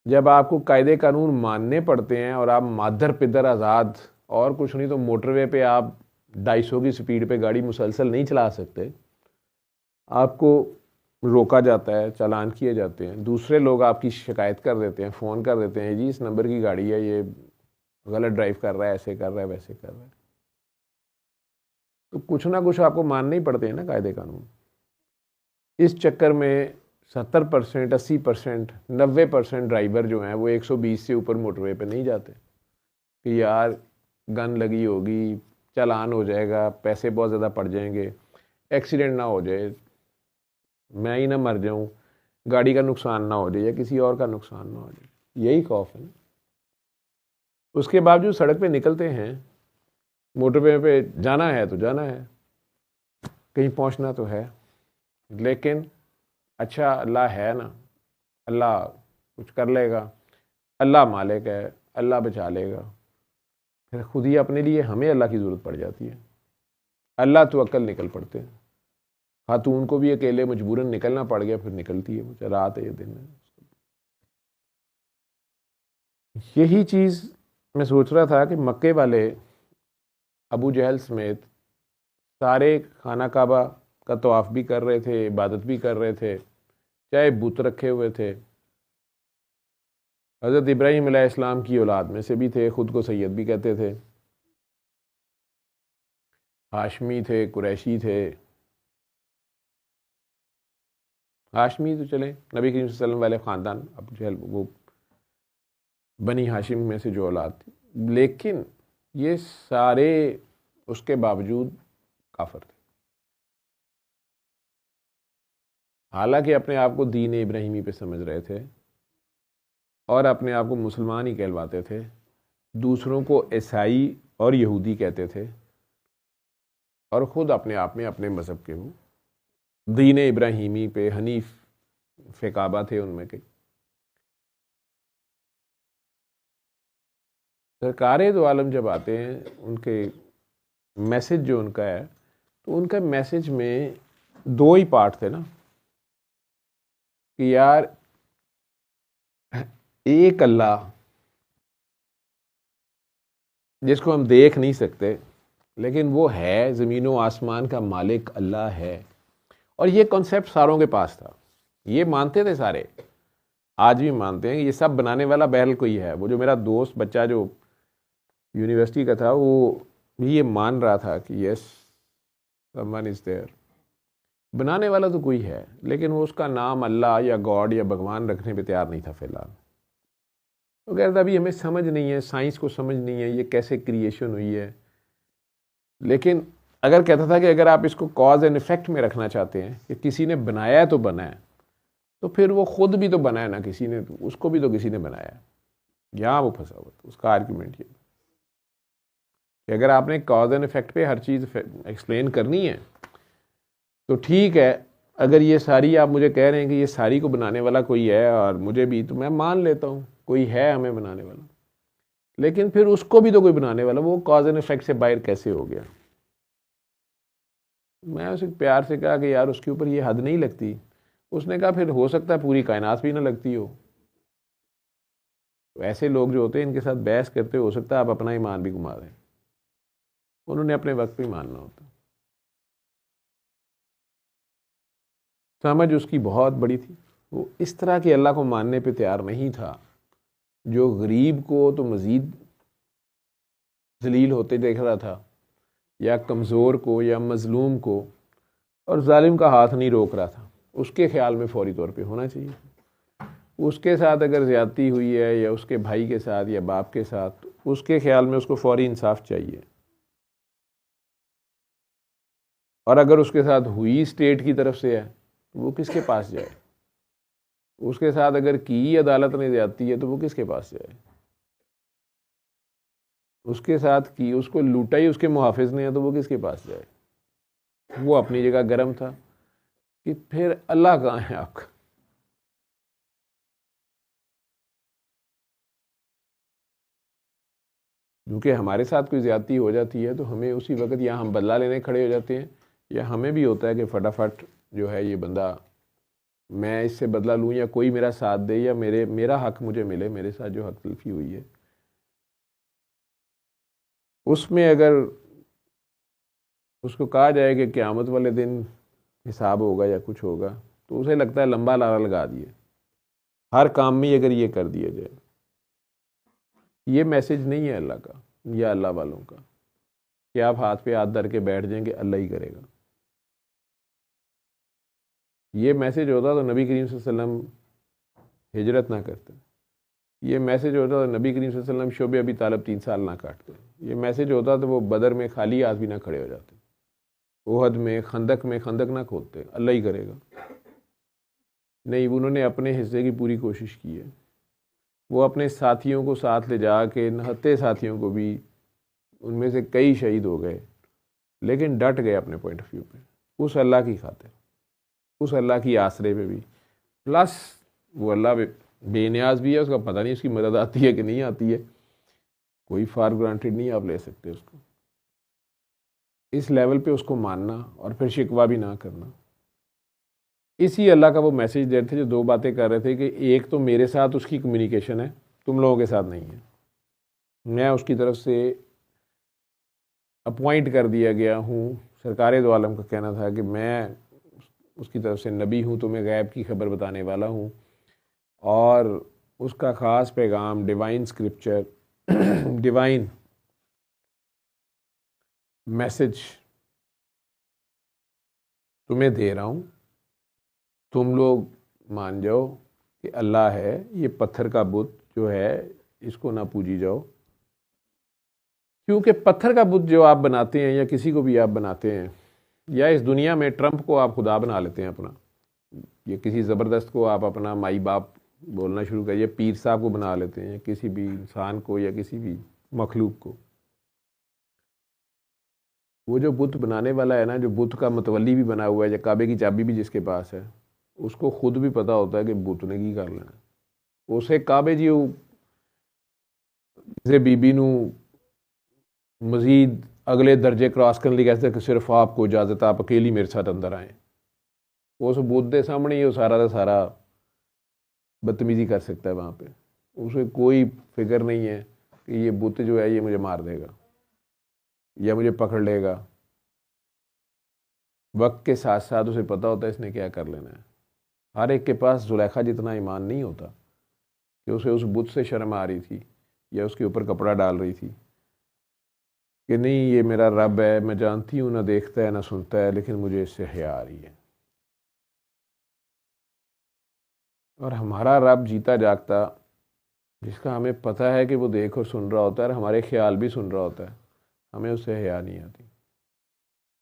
Speaker 1: जब आपको कायदे कानून मानने पड़ते हैं और आप मादर पिदर आज़ाद, और कुछ नहीं तो मोटरवे पे आप 250 की स्पीड पे गाड़ी मुसलसल नहीं चला सकते, आपको रोका जाता है, चालान किए जाते हैं, दूसरे लोग आपकी शिकायत कर देते हैं, फ़ोन कर देते हैं, जी इस नंबर की गाड़ी है, ये गलत ड्राइव कर रहा है, ऐसे कर रहा है, वैसे कर रहा है। तो कुछ ना कुछ आपको मानने ही पड़ते हैं ना कायदे कानून। इस चक्कर में 70%, 80%, 90% ड्राइवर जो हैं वो 120 से ऊपर मोटरवे पे नहीं जाते कि यार गन लगी होगी, चालान हो जाएगा, पैसे बहुत ज़्यादा पड़ जाएंगे, एक्सीडेंट ना हो जाए, मैं ही ना मर जाऊं, गाड़ी का नुकसान ना हो जाए या किसी और का नुकसान ना हो जाए, यही खौफ है। उसके बावजूद सड़क पे निकलते हैं, मोटरवे पे जाना है तो जाना है, कहीं पहुंचना तो है, लेकिन अच्छा अल्लाह है ना, अल्लाह कुछ कर लेगा, अल्लाह मालिक है, अल्लाह बचा लेगा। फिर खुद ही अपने लिए हमें अल्लाह की ज़रूरत पड़ जाती है। अल्लाह तो अक्ल निकल पड़ते हैं, खातून को भी अकेले मजबूरन निकलना पड़ गया, फिर निकलती है, मुझे रात है ये दिन है। यही चीज़ मैं सोच रहा था कि मक्के वाले अबू जहल समेत सारे खाना काबा का तवाफ़ भी कर रहे थे, इबादत भी कर रहे थे, चाहे बुत रखे हुए थे, हज़रत इब्राहीम अलैहिस्सलाम की औलाद में से भी थे, ख़ुद को सैयद भी कहते थे, हाशमी थे, कुरैशी थे। हाशमी तो चले नबी करीम सल्लल्लाहु अलैहि वसल्लम वाले ख़ानदान, अब जहल वो बनी हाशिम में से जो औलाद थी, लेकिन ये सारे उसके बावजूद काफिर थे, हालांकि अपने आप को दीन इब्राहिमी पे समझ रहे थे, और अपने आप को मुसलमान ही कहलवाते थे, दूसरों को ईसाई और यहूदी कहते थे, और ख़ुद अपने आप में अपने मज़हब के वो दीन इब्राहीमी पे हनीफ फ़िकाबा थे उनमें के। सरकारे दो आलम जब आते हैं, उनके मैसेज जो उनका है, तो उनका मैसेज में दो ही पार्ट थे ना, कि यार एक अल्लाह जिसको हम देख नहीं सकते, लेकिन वो है, ज़मीन व आसमान का मालिक अल्लाह है। और ये कॉन्सेप्ट सारों के पास था, ये मानते थे सारे, आज भी मानते हैं कि ये सब बनाने वाला बहरल कोई है। वो जो मेरा दोस्त बच्चा जो यूनिवर्सिटी का था, वो भी ये मान रहा था कि यस समवन इज़ देयर, बनाने वाला तो कोई है, लेकिन वो उसका नाम अल्लाह या गॉड या भगवान रखने पे तैयार नहीं था फ़िलहाल। वो कह रहा था अभी हमें समझ नहीं है, साइंस को समझ नहीं है ये कैसे क्रिएशन हुई है। लेकिन अगर कहता था कि अगर आप इसको कॉज एंड इफेक्ट में रखना चाहते हैं कि किसी ने बनाया है तो बना है, तो फिर वो खुद भी तो बनाया ना किसी ने, उसको भी तो किसी ने बनाया है। यहाँ वो फंसा हुआ था, उसका आर्ग्यूमेंट ये कि अगर आपने कॉज एंड इफेक्ट पे हर चीज़ एक्सप्लेन करनी है तो ठीक है, अगर ये सारी आप मुझे कह रहे हैं कि ये सारी को बनाने वाला कोई है और मुझे भी, तो मैं मान लेता हूँ कोई है हमें बनाने वाला, लेकिन फिर उसको भी तो कोई बनाने वाला, वो कॉज एंड इफेक्ट से बाहर कैसे हो गया। मैं उसे प्यार से कहा कि यार उसके ऊपर ये हद नहीं लगती। उसने कहा फिर हो सकता है पूरी कायनात भी ना लगती हो। तो ऐसे लोग जो होते हैं इनके साथ बहस करते हो सकता है आप अपना ईमान भी घुमा दें। उन्होंने अपने वक्त पे मानना होता। समझ उसकी बहुत बड़ी थी, वो इस तरह के अल्लाह को मानने पे तैयार नहीं था जो गरीब को तो मज़ीद जलील होते देख रहा था, या कमज़ोर को या मज़लूम को और जालिम का हाथ नहीं रोक रहा था। उसके ख्याल में फौरी तौर पे होना चाहिए। उसके साथ अगर ज़्यादती हुई है या उसके भाई के साथ या बाप के साथ, उसके ख्याल में उसको फौरी इंसाफ चाहिए। और अगर उसके साथ हुई स्टेट की तरफ से है तो वो किसके पास जाए। उसके साथ अगर की अदालत ने ज़्यादती है तो वो किसके पास जाए। उसके साथ की, उसको लूटा ही उसके मुहाफिज ने है तो वो किसके पास जाए। वो अपनी जगह गर्म था कि फिर अल्लाह कहाँ है आपका। क्योंकि हमारे साथ कोई ज़्यादती हो जाती है तो हमें उसी वक्त या हम बदला लेने खड़े हो जाते हैं, या हमें भी होता है कि फटाफट जो है ये बंदा, मैं इससे बदला लूँ या कोई मेरा साथ दे या मेरा हक मुझे मिले, मेरे साथ जो हक तलफी हुई है उसमें अगर उसको कहा जाए कि क़यामत वाले दिन हिसाब होगा या कुछ होगा, तो उसे लगता है लंबा लारा लगा दिए हर काम में अगर ये कर दिया जाए। ये मैसेज नहीं है अल्लाह का या अल्लाह वालों का कि आप हाथ पे हाथ धर के बैठ जाएंगे अल्लाह ही करेगा। ये मैसेज होता तो नबी करीम सल्लल्लाहु अलैहि वसल्लम हिजरत ना करते। ये मैसेज होता तो नबी करीम सल्लल्लाहु अलैहि वसल्लम शोबे अबी तालिब 3 साल ना काटते। ये मैसेज होता तो वो बदर में खाली हाथ भी ना खड़े हो जाते, ओहद में खंदक ना खोदते, अल्लाह ही करेगा। नहीं, उन्होंने अपने हिस्से की पूरी कोशिश की है। वो अपने साथियों को साथ ले जा के, नहत्ते साथियों को भी, उनमें से कई शहीद हो गए, लेकिन डट गए अपने पॉइंट ऑफ व्यू पे, उस अल्लाह की खातिर, उस अल्लाह की आसरे पे भी। प्लस वो अल्लाह बेनियाज भी है, उसका पता नहीं उसकी मदद आती है कि नहीं आती है, कोई फॉर ग्रांटेड नहीं आप ले सकते उसको। इस लेवल पे उसको मानना और फिर शिकवा भी ना करना। इसी अल्लाह का वो मैसेज दे रहे थे जो दो बातें कर रहे थे कि एक तो मेरे साथ उसकी कम्युनिकेशन है, तुम लोगों के साथ नहीं है। मैं उसकी तरफ से अपॉइंट कर दिया गया हूँ। सरकार दो आलम का कहना था कि मैं उसकी तरफ से नबी हूँ, तुम्हें गैब की खबर बताने वाला हूँ, और उसका ख़ास पैगाम डिवाइन स्क्रिप्चर, डिवाइन मैसेज तुम्हें दे रहा हूँ। तुम लोग मान जाओ कि अल्लाह है, ये पत्थर का बुत जो है इसको ना पूजी जाओ। क्योंकि पत्थर का बुत जो आप बनाते हैं या किसी को भी आप बनाते हैं, या इस दुनिया में ट्रंप को आप खुदा बना लेते हैं अपना, या किसी ज़बरदस्त को आप अपना माई बाप बोलना शुरू कर, या पीर साहब को बना लेते हैं, या किसी भी इंसान को या किसी भी मखलूक को। वो जो बुत बनाने वाला है ना, जो बुत का मतवली भी बना हुआ है, या काबे की चाबी भी जिसके पास है, उसको खुद भी पता होता है कि बुत ने की कर लेना। उसे काबे जी किसी बीबी नू मजीद अगले दर्जे क्रॉस करने लगे, कहते कि सिर्फ आपको इजाज़त, आप अकेली मेरे साथ अंदर आए। उस बुत के सामने ही वो सारा का सारा बदतमीजी कर सकता है वहाँ पे। उसे कोई फिक्र नहीं है कि ये बुत जो है ये मुझे मार देगा या मुझे पकड़ लेगा। वक्त के साथ साथ उसे पता होता है इसने क्या कर लेना है। हर एक के पास जुलेखा जितना ईमान नहीं होता कि उसे उस बुत से शर्म आ रही थी या उसके ऊपर कपड़ा डाल रही थी कि नहीं ये मेरा रब है, मैं जानती हूँ, ना देखता है ना सुनता है, लेकिन मुझे इससे हया आ रही है। और हमारा रब जीता जागता, जिसका हमें पता है कि वो देख और सुन रहा होता है और हमारे ख्याल भी सुन रहा होता है, हमें उससे हया नहीं आती।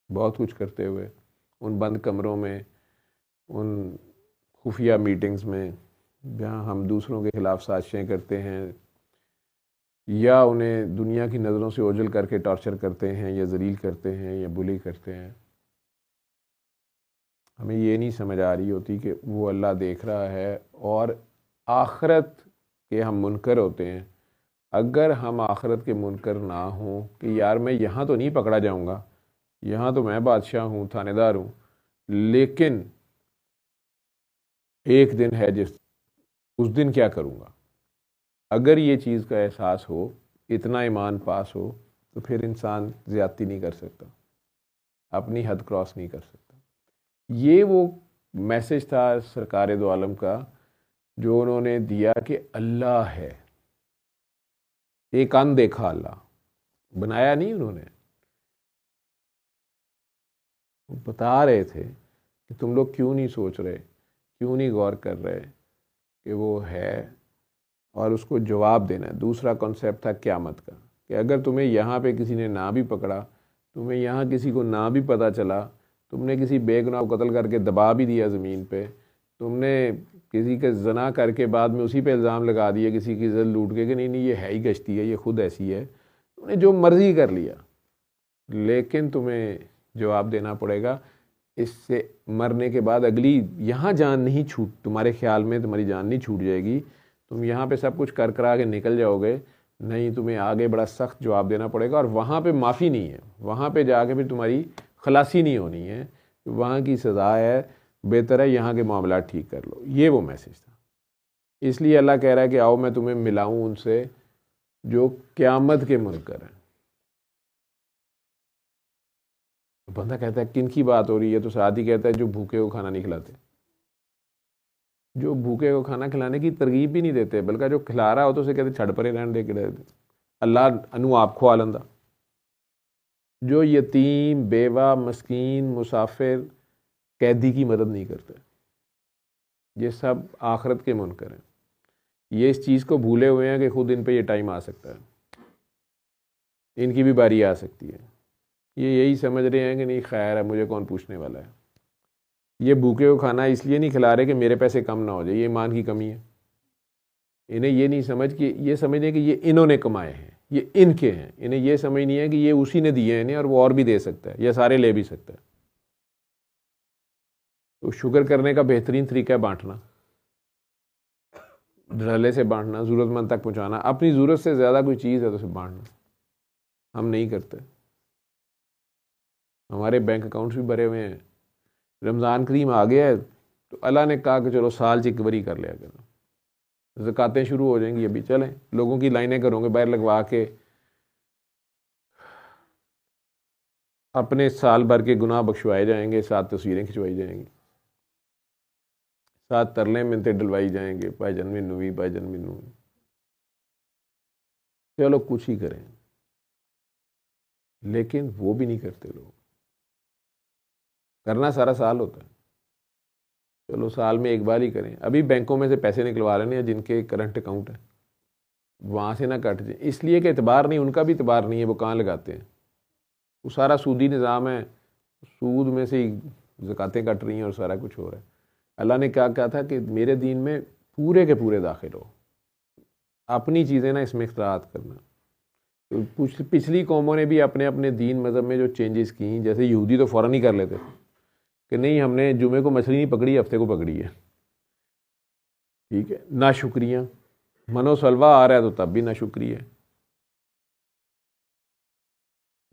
Speaker 1: बहुत कुछ करते हुए उन बंद कमरों में, उन खुफिया मीटिंग्स में जहाँ हम दूसरों के ख़िलाफ़ साजिशें करते हैं या उन्हें दुनिया की नज़रों से ओझल करके टॉर्चर करते हैं या ज़लील करते हैं या बुली करते हैं, हमें ये नहीं समझ आ रही होती कि वो अल्लाह देख रहा है और आखरत के हम मुनकर होते हैं। अगर हम आखरत के मुनकर ना हों कि यार मैं यहाँ तो नहीं पकड़ा जाऊँगा, यहाँ तो मैं बादशाह हूँ, थानेदार हूँ, लेकिन एक दिन है उस दिन क्या करूँगा। अगर ये चीज़ का एहसास हो, इतना ईमान पास हो, तो फिर इंसान ज़्यादती नहीं कर सकता, अपनी हद क्रॉस नहीं कर सकता। ये वो मैसेज था सरकार दो आलम का जो उन्होंने दिया कि अल्लाह है, एक अनदेखा अल्लाह बनाया नहीं उन्होंने, वो बता रहे थे कि तुम लोग क्यों नहीं सोच रहे, क्यों नहीं गौर कर रहे कि वो है, और उसको जवाब देना है। दूसरा कॉन्सेप्ट था क़यामत का कि अगर तुम्हें यहाँ पे किसी ने ना भी पकड़ा, तुम्हें यहाँ किसी को ना भी पता चला, तुमने किसी बेगुनाह को कत्ल करके दबा भी दिया ज़मीन पे, तुमने किसी के जना करके बाद में उसी पे इल्ज़ाम लगा दिया, किसी की इज़्ज़त लूट के कि नहीं नहीं ये है ही गश्ती है, ये खुद ऐसी है, तुमने जो मर्ज़ी कर लिया, लेकिन तुम्हें जवाब देना पड़ेगा। इससे मरने के बाद अगली यहाँ जान नहीं छूट, तुम्हारे ख्याल में तुम्हारी जान नहीं छूट जाएगी, तुम यहाँ पे सब कुछ कर करा के निकल जाओगे, नहीं तुम्हें आगे बड़ा सख्त जवाब देना पड़ेगा। और वहाँ पे माफ़ी नहीं है, वहाँ पे जाके फिर तुम्हारी खलासी नहीं होनी है, वहाँ की सज़ा है, बेहतर है यहाँ के मामला ठीक कर लो। ये वो मैसेज था। इसलिए अल्लाह कह रहा है कि आओ मैं तुम्हें मिलाऊँ उनसे जो क़यामत के मुनकर हैं। बंदा कहता है किन की बात हो रही है, तो साथ ही कहता है जो भूखे को खाना नहीं खिलाते, जो भूखे को खाना खिलाने की तरगीब भी नहीं देते, बल्कि जो खिला रहा हो तो उसे कहते छड़ परे रहने दे के अल्लाह अनु आप खुआ लंदा। जो यतीम, बेवा, मस्कीन, मुसाफिर, कैदी की मदद नहीं करते, ये सब आखरत के मुनकर हैं। ये इस चीज़ को भूले हुए हैं कि खुद इन पे ये टाइम आ सकता है, इनकी भी बारी आ सकती है। ये यही समझ रहे हैं कि नहीं खैर है, मुझे कौन पूछने वाला है। ये भूखे को खाना इसलिए नहीं खिला रहे कि मेरे पैसे कम ना हो जाए, ये ईमान की कमी है। इन्हें ये नहीं समझ कि ये समझने कि ये इन्होंने कमाए हैं, ये इनके हैं। इन्हें ये समझ नहीं है कि ये उसी ने दिए हैं इन्हें और वो और भी दे सकता है या सारे ले भी सकता है। तो शुक्र करने का बेहतरीन तरीका है बांटना, ढले से बांटना, ज़रूरतमंद तक पहुँचाना। अपनी ज़रूरत से ज़्यादा कोई चीज़ है तो उसे बांटना। हम नहीं करते, हमारे बैंक अकाउंट्स भी भरे हुए हैं। रमज़ान करीम आ गया है तो अल्लाह ने कहा कि चलो साल चिकवरी कर लिया करो, ज़कातें शुरू हो जाएंगी। अभी चलें, लोगों की लाइनें करोगे बाहर लगवा के, अपने साल भर के गुनाह बख्शवाए जाएंगे, साथ तस्वीरें खिंचवाई जाएंगी, साथ तरले मिलते डलवाई जाएंगे, भाईजान मिन्नू भी, भाईजान मिन्नू भी। चलो कुछ ही करें, लेकिन वो भी नहीं करते लोग। करना सारा साल होता है, चलो साल में एक बार ही करें। अभी बैंकों में से पैसे निकलवा लेने हैं जिनके करंट अकाउंट है, वहाँ से ना कट जाए, इसलिए कि एतबार नहीं, उनका भी एतबार नहीं है, वो कहाँ लगाते हैं। वो सारा सूदी निज़ाम है, सूद में से ही ज़कातें कट रही हैं और सारा कुछ हो रहा है। अल्लाह ने क्या कहा था कि मेरे दीन में पूरे के पूरे दाखिल हो। अपनी चीज़ें ना इसमें इख्तरात करना। तो पिछली कौमों ने भी अपने अपने दीन मज़हब में जो चेंजेस की, जैसे यहूदी तो फ़ौरन ही कर लेते थे कि नहीं हमने जुमे को मछली नहीं पकड़ी, हफ्ते को पकड़ी है, ठीक है, ना शुक्रिया, मनोसलवा आ रहा है तो तब भी ना शुक्रिया।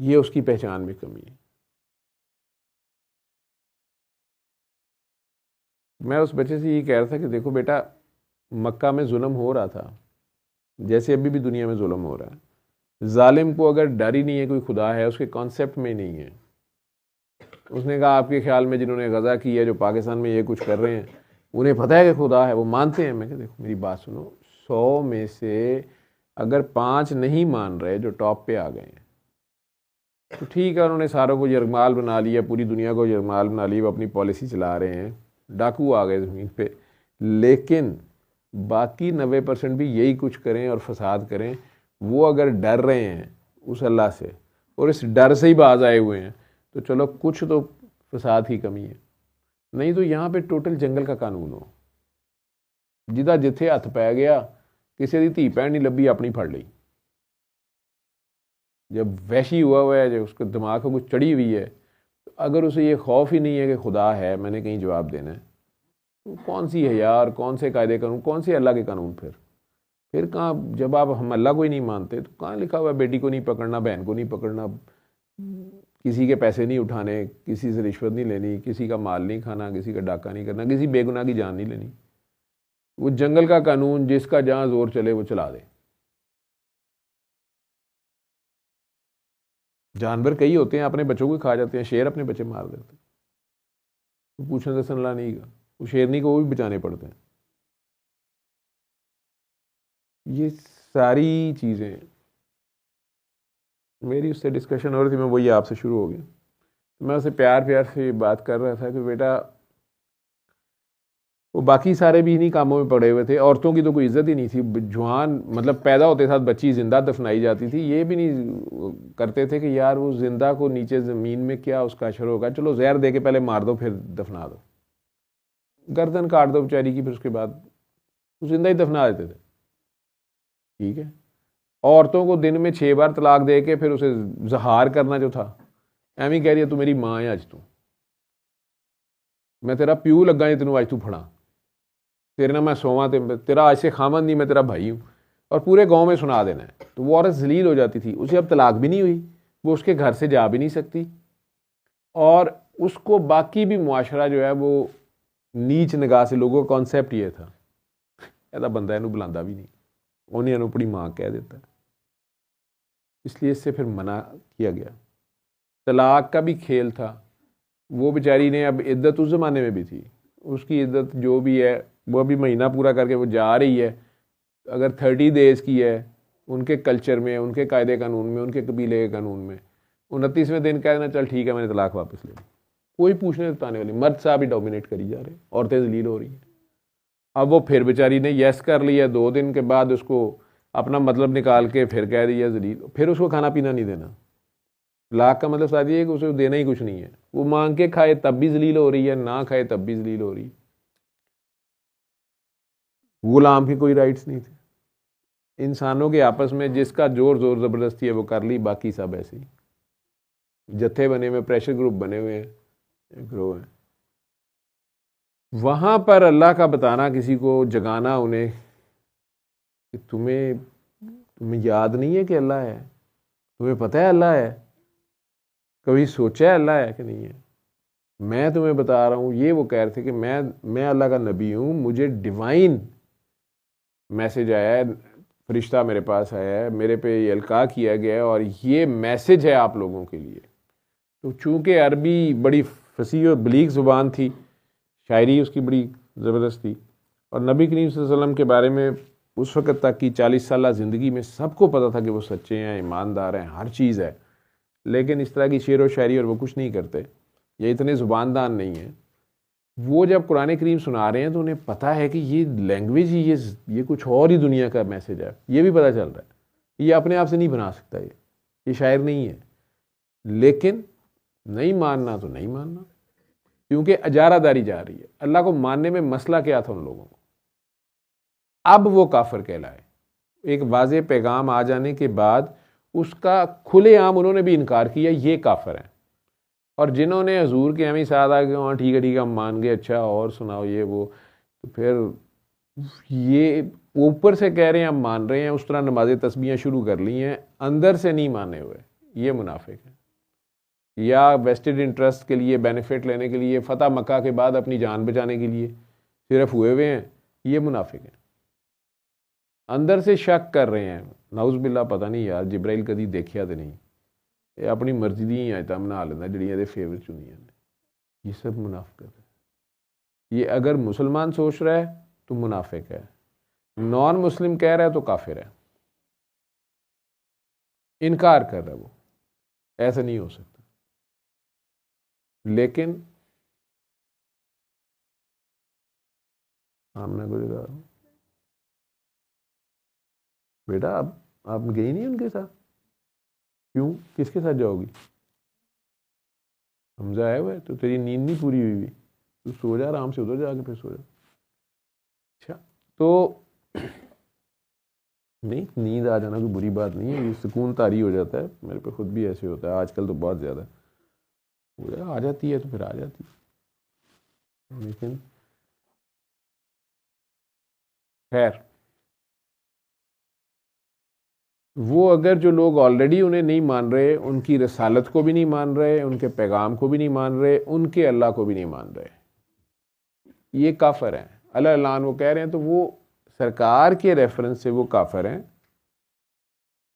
Speaker 1: ये उसकी पहचान में कमी है। मैं उस बच्चे से ये कह रहा था कि देखो बेटा, मक्का में जुल्म हो रहा था जैसे अभी भी दुनिया में जुल्म हो रहा है। जालिम को अगर डर ही नहीं है कोई खुदा है, उसके कॉन्सेप्ट में नहीं है। उसने कहा आपके ख्याल में जिन्होंने गज़ा की है, जो पाकिस्तान में ये कुछ कर रहे हैं, उन्हें पता है कि खुदा है, वो मानते हैं? मैं कहा देखो मेरी बात सुनो, 100 में से अगर 5 नहीं मान रहे जो टॉप पे आ गए हैं तो ठीक है, उन्होंने सारों को यरगमाल बना लिया, पूरी दुनिया को यरगमाल बना लिया, वो अपनी पॉलिसी चला रहे हैं, डाकू आ गए ज़मीन पे। लेकिन बाकी 90% भी यही कुछ करें और फसाद करें, वो अगर डर रहे हैं उस अल्लाह से और इस डर से ही बाज आए हुए हैं तो चलो कुछ तो फसाद की कमी है। नहीं तो यहाँ पे टोटल जंगल का कानून हो, जिदा जिथे हथ पै गया, किसी की धी भैन नहीं लभी, अपनी फड़ ली। जब वैशी हुआ है, जब उसके दिमाग को कुछ चढ़ी हुई है, तो अगर उसे ये खौफ ही नहीं है कि खुदा है, मैंने कहीं जवाब देना है, तो कौन सी है यार, कौन से कायदे कानून, कौन से अल्लाह के कानून? फिर कहाँ, जब आप हम अल्लाह को ही नहीं मानते तो कहाँ लिखा हुआ है बेटी को नहीं पकड़ना, बहन को नहीं पकड़ना, किसी के पैसे नहीं उठाने, किसी से रिश्वत नहीं लेनी, किसी का माल नहीं खाना, किसी का डाका नहीं करना, किसी बेगुनाह की जान नहीं लेनी। वो जंगल का कानून जिसका जहाँ जोर चले वो चला दे। जानवर कई होते हैं अपने बच्चों को खा जाते हैं, शेर अपने बच्चे मार देते हैं, तो पूछने से सनला नहीं का, वो शेरनी को वो भी बचाने पड़ते हैं। ये सारी चीज़ें मेरी उससे डिस्कशन हो रही थी, मैं वही आपसे शुरू हो गया। तो मैं उससे प्यार प्यार से बात कर रहा था कि बेटा, वो बाकी सारे भी इन्हीं कामों में पड़े हुए थे, औरतों की तो कोई इज्जत ही नहीं थी। जवान मतलब पैदा होते साथ बच्ची जिंदा दफनाई जाती थी, ये भी नहीं करते थे कि यार वो जिंदा को नीचे ज़मीन में क्या उसका असर होगा, चलो जहर दे के पहले मार दो फिर दफना दो, गर्दन काट दो बेचारी की, फिर उसके बाद जिंदा ही दफना देते थे, ठीक है। औरतों को दिन में 6 बार तलाक दे के फिर उसे जहार करना जो था, एवं कह रही है तू मेरी माँ है, अज तू मैं तेरा प्यू लगा है, तेनों अज तू फड़ा, तेरे ना मैं सोवा, तेरा आज से खामन नहीं, मैं तेरा भाई हूँ, और पूरे गांव में सुना देना है। तो वो औरत जलील हो जाती थी, उसे अब तलाक भी नहीं हुई, वो उसके घर से जा भी नहीं सकती, और उसको बाकी भी मुआशरा जो है वो नीच निगाह से, लोगों का कॉन्सेप्ट ये था ऐसा बंदा इनू बुलांदा भी नहीं, उन्हें इनू अपनी माँ कह देता है, इसलिए इससे फिर मना किया गया। तलाक का भी खेल था, वो बेचारी ने, अब इद्दत उस ज़माने में भी थी, उसकी इद्दत जो भी है वो अभी महीना पूरा करके वो जा रही है। अगर 30 डेज की है उनके कल्चर में, उनके कायदे कानून में, उनके कबीले के कानून में, 29वें दिन कह देना चल ठीक है मैंने तलाक वापस ले ली, कोई पूछने बताने वाली, मर्द साहब ही डोमिनेट करी जा रहे, औरतें जलील हो रही हैं। अब वो फिर बेचारी ने यस कर लिया, 2 दिन के बाद उसको अपना मतलब निकाल के फिर कह दिया जलील, फिर उसको खाना पीना नहीं देना। तलाक का मतलब शादी है कि उसे देना ही कुछ नहीं है, वो मांग के खाए तब भी जलील हो रही है, ना खाए तब भी जलील हो रही है। गुलाम की कोई राइट्स नहीं थे। इंसानों के आपस में जिसका जोर जोर ज़बरदस्ती है वो कर ली, बाकी सब ऐसे ही जत्थे बने हुए, प्रेशर ग्रुप बने हुए हैं, ग्रो हैं। वहाँ पर अल्लाह का बताना, किसी को जगाना उन्हें कि तुम्हें याद नहीं है कि अल्लाह है, तुम्हें पता है अल्लाह है, कभी सोचा है अल्लाह है कि नहीं है, मैं तुम्हें बता रहा हूँ। ये वो कह रहे थे कि मैं अल्लाह का नबी हूँ, मुझे डिवाइन मैसेज आया है, फरिश्ता मेरे पास आया है, मेरे पे ये अलका किया गया है और ये मैसेज है आप लोगों के लिए। तो चूँकि अरबी बड़ी फसीह और बलीग ज़ुबान थी, शायरी उसकी बड़ी ज़बरदस्त थी, और नबी करीम सल्लल्लाहु अलैहि वसल्लम के बारे में उस वक़्त तक की 40 साल ज़िंदगी में सबको पता था कि वो सच्चे हैं, ईमानदार हैं, हर चीज़ है। लेकिन इस तरह की शेर व शायरी और वो कुछ नहीं करते, ये इतने ज़ुबानदान नहीं हैं। वो जब कुरान करीम सुना रहे हैं तो उन्हें पता है कि ये लैंग्वेज ही, ये कुछ और ही दुनिया का मैसेज है, ये भी पता चल रहा है। ये अपने आप से नहीं बना सकता, ये शायर नहीं है। लेकिन नहीं मानना तो नहीं मानना, क्योंकि अजारादारी जा रही है। अल्लाह को मानने में मसला क्या था उन लोगों को? अब वो काफिर कहलाए। एक वाज़े पैगाम आ जाने के बाद उसका खुलेआम उन्होंने भी इनकार किया, ये काफिर हैं। और जिन्होंने हजूर के हमें साथ आ गए, हाँ ठीक है हम मान गए, अच्छा और सुनाओ ये वो, तो फिर ये ऊपर से कह रहे हैं हम मान रहे हैं, उस तरह नमाज तस्बीहां शुरू कर ली हैं, अंदर से नहीं माने हुए, ये मुनाफिक है। या वेस्टेड इंटरेस्ट के लिए, बेनिफिट लेने के लिए, फतह मक्का के बाद अपनी जान बचाने के लिए सिर्फ हुए हुए हैं, ये मुनाफिक है। अंदर से शक कर रहे हैं, नाउज़ बिल्ला पता नहीं यार जिब्राइल कदी देखिया तो नहीं, ये अपनी मर्जी दी आयतां बना लेंदा जिहड़ियां इहदे फेवर च हुंदियां ने, ये सब मुनाफिकत है। ये अगर मुसलमान सोच रहा है तो मुनाफिक है, नॉन मुस्लिम कह रहा है तो काफिर है, इनकार कर रहा है वो, ऐसा नहीं हो सकता। लेकिन हमने कुछ कहा, बेटा आप गई नहीं उनके साथ, क्यों, किसके साथ जाओगी, हमजा आया हुआ है तो तेरी नींद नहीं पूरी हुई, तू सो जा आराम से, उधर जाके फिर सो जा। अच्छा तो नहीं, नींद आ जाना कोई बुरी बात नहीं है, ये सुकून तारी हो जाता है, मेरे पे खुद भी ऐसे होता है आजकल तो बहुत ज़्यादा, आ जाती है तो फिर आ जाती है। लेकिन खैर, वो अगर जो लोग ऑलरेडी उन्हें नहीं मान रहे, उनकी रसालत को भी नहीं मान रहे, उनके पैगाम को भी नहीं मान रहे, उनके अल्लाह को भी नहीं मान रहे, ये काफिर हैं। अल्लाह अल्लाह वो कह रहे हैं तो वो सरकार के रेफरेंस से वो काफिर हैं,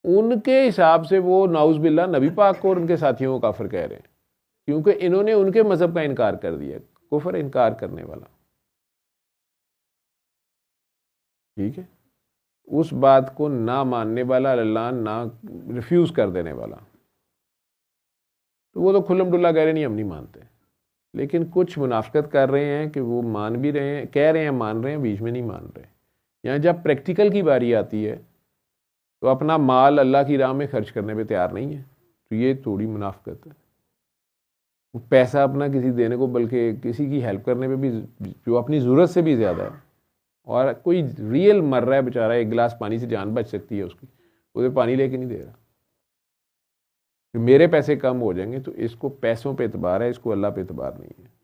Speaker 1: उनके हिसाब से वो नाउज़ बिल्ला नबी पाक को और उनके साथियों को काफिर कह रहे हैं, क्योंकि इन्होंने उनके मजहब का इनकार कर दिया। कुफर इनकार करने वाला, ठीक है, उस बात को ना मानने वाला, अल्लाह ना रिफ्यूज कर देने वाला, तो वो तो खुल्लम डुल्ला कह रहे नहीं हम नहीं मानते। लेकिन कुछ मुनाफिकत कर रहे हैं कि वो मान भी रहे हैं, कह रहे हैं मान रहे हैं, बीच में नहीं मान रहे। यहाँ जब प्रैक्टिकल की बारी आती है तो अपना माल अल्लाह की राह में खर्च करने पे तैयार नहीं है, तो ये थोड़ी मुनाफिकत है। पैसा अपना किसी देने को, बल्कि किसी की हेल्प करने पे भी जो अपनी ज़रूरत से भी ज़्यादा है, और कोई रियल मर रहा है बेचारा, एक गिलास पानी से जान बच सकती है उसकी, उसे पानी लेके नहीं दे रहा, तो मेरे पैसे कम हो जाएंगे, तो इसको पैसों पे एतबार है, इसको अल्लाह पे एतबार नहीं है।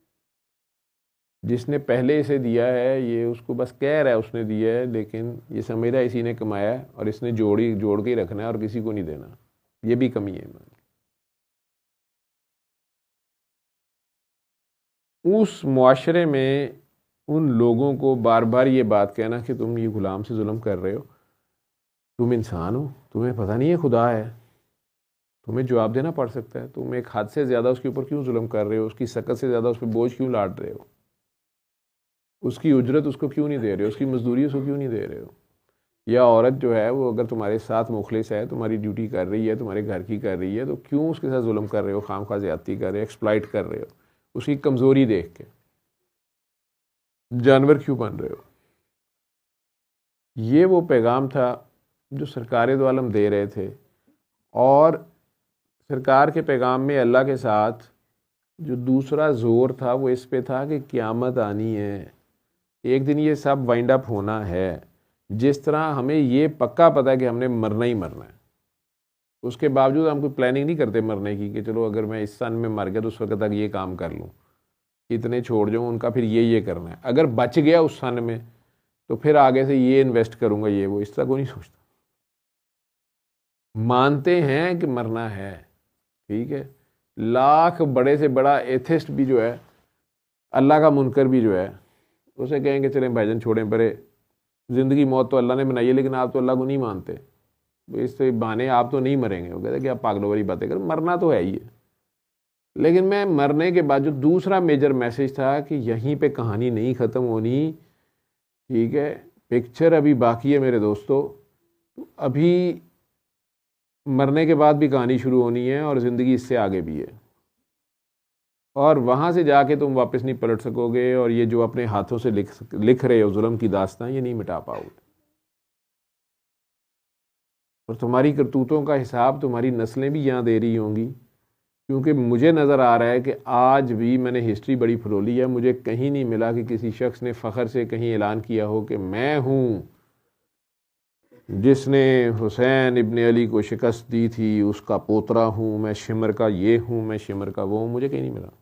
Speaker 1: जिसने पहले इसे दिया है ये उसको बस कह रहा है उसने दिया है, लेकिन ये समझ रहा है इसी ने कमाया है और इसने जोड़ के ही रखना है और किसी को नहीं देना, ये भी कमी है ईमान। उस मुआशरे में उन लोगों को बार बार ये बात कहना कि तुम ये गुलाम से जुल्म कर रहे हो, तुम इंसान हो, तुम्हें पता नहीं है खुदा है, तुम्हें जवाब देना पड़ सकता है, तुम एक हद से ज़्यादा उसके ऊपर क्यों जुल्म कर रहे हो, उसकी सकत से ज़्यादा उस पर बोझ क्यों लाद रहे हो, उसकी उजरत उसको क्यों नहीं दे रहे हो, उसकी मजदूरी उसको क्यों नहीं दे रहे हो। या औरत जो है वो अगर तुम्हारे साथ मुखलिस है, तुम्हारी ड्यूटी कर रही है, तुम्हारे घर की कर रही है, तो क्यों उसके साथ जुल्म कर रहे हो, खामखा ज़्यादती कर रहे हो, एक्सप्लॉइट कर रहे हो, उसकी कमज़ोरी देख के जानवर क्यों बन रहे हो। ये वो पैगाम था जो सरकार दो आलम दे रहे थे, और सरकार के पैगाम में अल्लाह के साथ जो दूसरा ज़ोर था वो इस पे था कि क़यामत आनी है, एक दिन ये सब वाइंड अप होना है। जिस तरह हमें ये पक्का पता है कि हमने मरना ही मरना है, उसके बावजूद हम कोई प्लानिंग नहीं करते मरने की कि चलो अगर मैं इस सन में मर गया तो उस वक्त तक ये काम कर लूँ, इतने छोड़ जाऊँ उनका, फिर ये करना है, अगर बच गया उस सन में तो फिर आगे से ये इन्वेस्ट करूँगा, ये वो, इस तरह को नहीं सोचता। मानते हैं कि मरना है, ठीक है, लाख बड़े से बड़ा एथिस्ट भी जो है, अल्लाह का मुनकर भी जो है, उसे कहेंगे चलें भाईजान छोड़ें परे, ज़िंदगी मौत तो अल्लाह ने बनाई है, लेकिन आप तो अल्लाह को नहीं मानते, इससे बहाने आप तो नहीं मरेंगे। वो कहते हैं कि आप पागलों वाली बातें कर, मरना तो है ही है। लेकिन मैं मरने के बाद जो दूसरा मेजर मैसेज था कि यहीं पे कहानी नहीं ख़त्म होनी, ठीक है, पिक्चर अभी बाकी है मेरे दोस्तों, अभी मरने के बाद भी कहानी शुरू होनी है और ज़िंदगी इससे आगे भी है, और वहाँ से जाके तुम वापस नहीं पलट सकोगे, और ये जो अपने हाथों से लिख रहे हो जुल्म की दास्तां, ये नहीं मिटा पाओगे, और तुम्हारी करतूतों का हिसाब तुम्हारी नस्लें भी यहाँ दे रही होंगी। क्योंकि मुझे नज़र आ रहा है कि आज भी, मैंने हिस्ट्री बड़ी फरोली है, मुझे कहीं नहीं मिला कि किसी शख्स ने फ़ख्र से कहीं ऐलान किया हो कि मैं हूँ जिसने हुसैन इब्न अली को शिकस्त दी थी उसका पोतरा हूँ मैं, शिमर का ये हूँ मैं, शिमर का वो हूँ, मुझे कहीं नहीं मिला।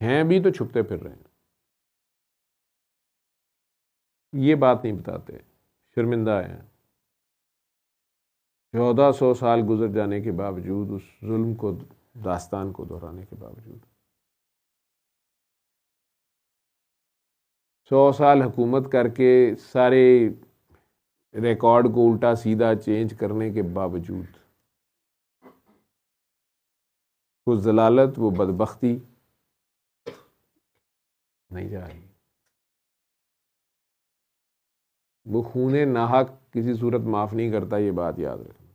Speaker 1: हैं भी तो छुपते फिर रहे हैं, ये बात नहीं बताते, शर्मिंदा हैं। 1400 साल गुजर जाने के बावजूद, उस जुल्म को, दास्तान को दोहराने के बावजूद, 100 साल हुकूमत करके सारे रिकॉर्ड को उल्टा सीधा चेंज करने के बावजूद, वो जलालत, वो बदबख्ती नहीं जा रही। वो खूने नाहक किसी सूरत माफ़ नहीं करता, ये बात याद रखना।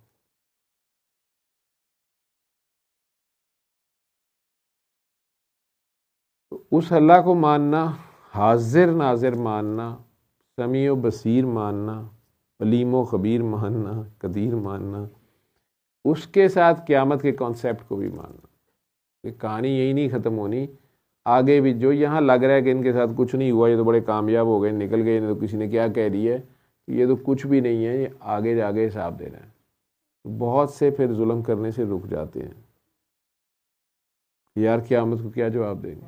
Speaker 1: तो उस अल्लाह को मानना, हाजिर नाजिर मानना, समीओ बसीर मानना, अलीमो खबीर मानना, कदीर मानना, उसके साथ क़यामत के कॉन्सेप्ट को भी मानना। ये कहानी यही नहीं ख़त्म होनी, आगे भी जो यहाँ लग रहा है कि इनके साथ कुछ नहीं हुआ, ये तो बड़े कामयाब हो गए, निकल गए, तो किसी ने क्या कह दिया है, ये तो कुछ भी नहीं है, ये आगे जाके हिसाब देना है। तो बहुत से फिर जुल्म करने से रुक जाते हैं, यार क़यामत को क्या जवाब देंगे।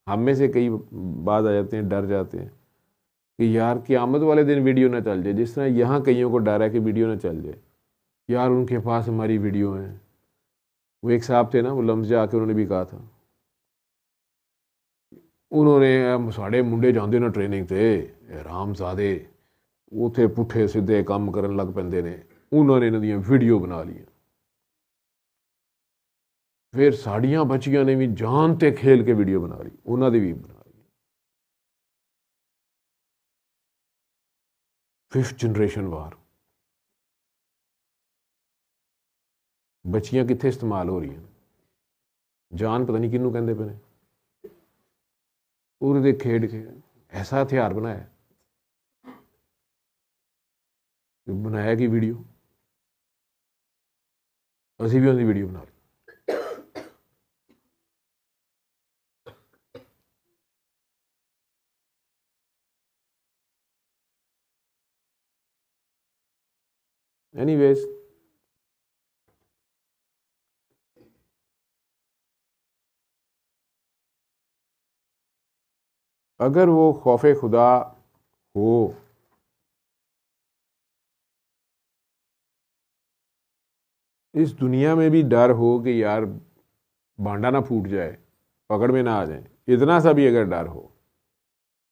Speaker 1: हम में से कई बात आ जाते हैं, डर जाते हैं कि यार क़यामत वाले दिन वीडियो ना चल जाए, जिस तरह यहाँ कईयों को डर है कि वीडियो ना चल जाए, यार उनके पास हमारी वीडियो है। वो एक साहब थे ना, वो लम्स आके उन्होंने भी कहा था, उन्होंने साढ़े मुंडे जाते ना ट्रेनिंग से रामजादे उथे पुठे सीधे काम करन लग पेंदे ने, उन्होंने इन्हां दियां वीडियो बना लिया। फिर साड़ियां बच्चियां ने भी जान ते खेल के वीडियो बना ली, उन्होंने भी बना ली। 5th जनरेशन वार, बच्चियां कित्थे इस्तेमाल हो रही हैं, जान पता नहीं किनू कहंदे पे ने, उहदे खेड के ऐसा हथियार बनाया, बनाया कि वीडियो, असी भी उनकी वीडियो बना ली। एनीवेज, अगर वो खौफ खुदा हो, इस दुनिया में भी डर हो कि यार भांडा ना फूट जाए, पकड़ में ना आ जाए, इतना सा भी अगर डर हो,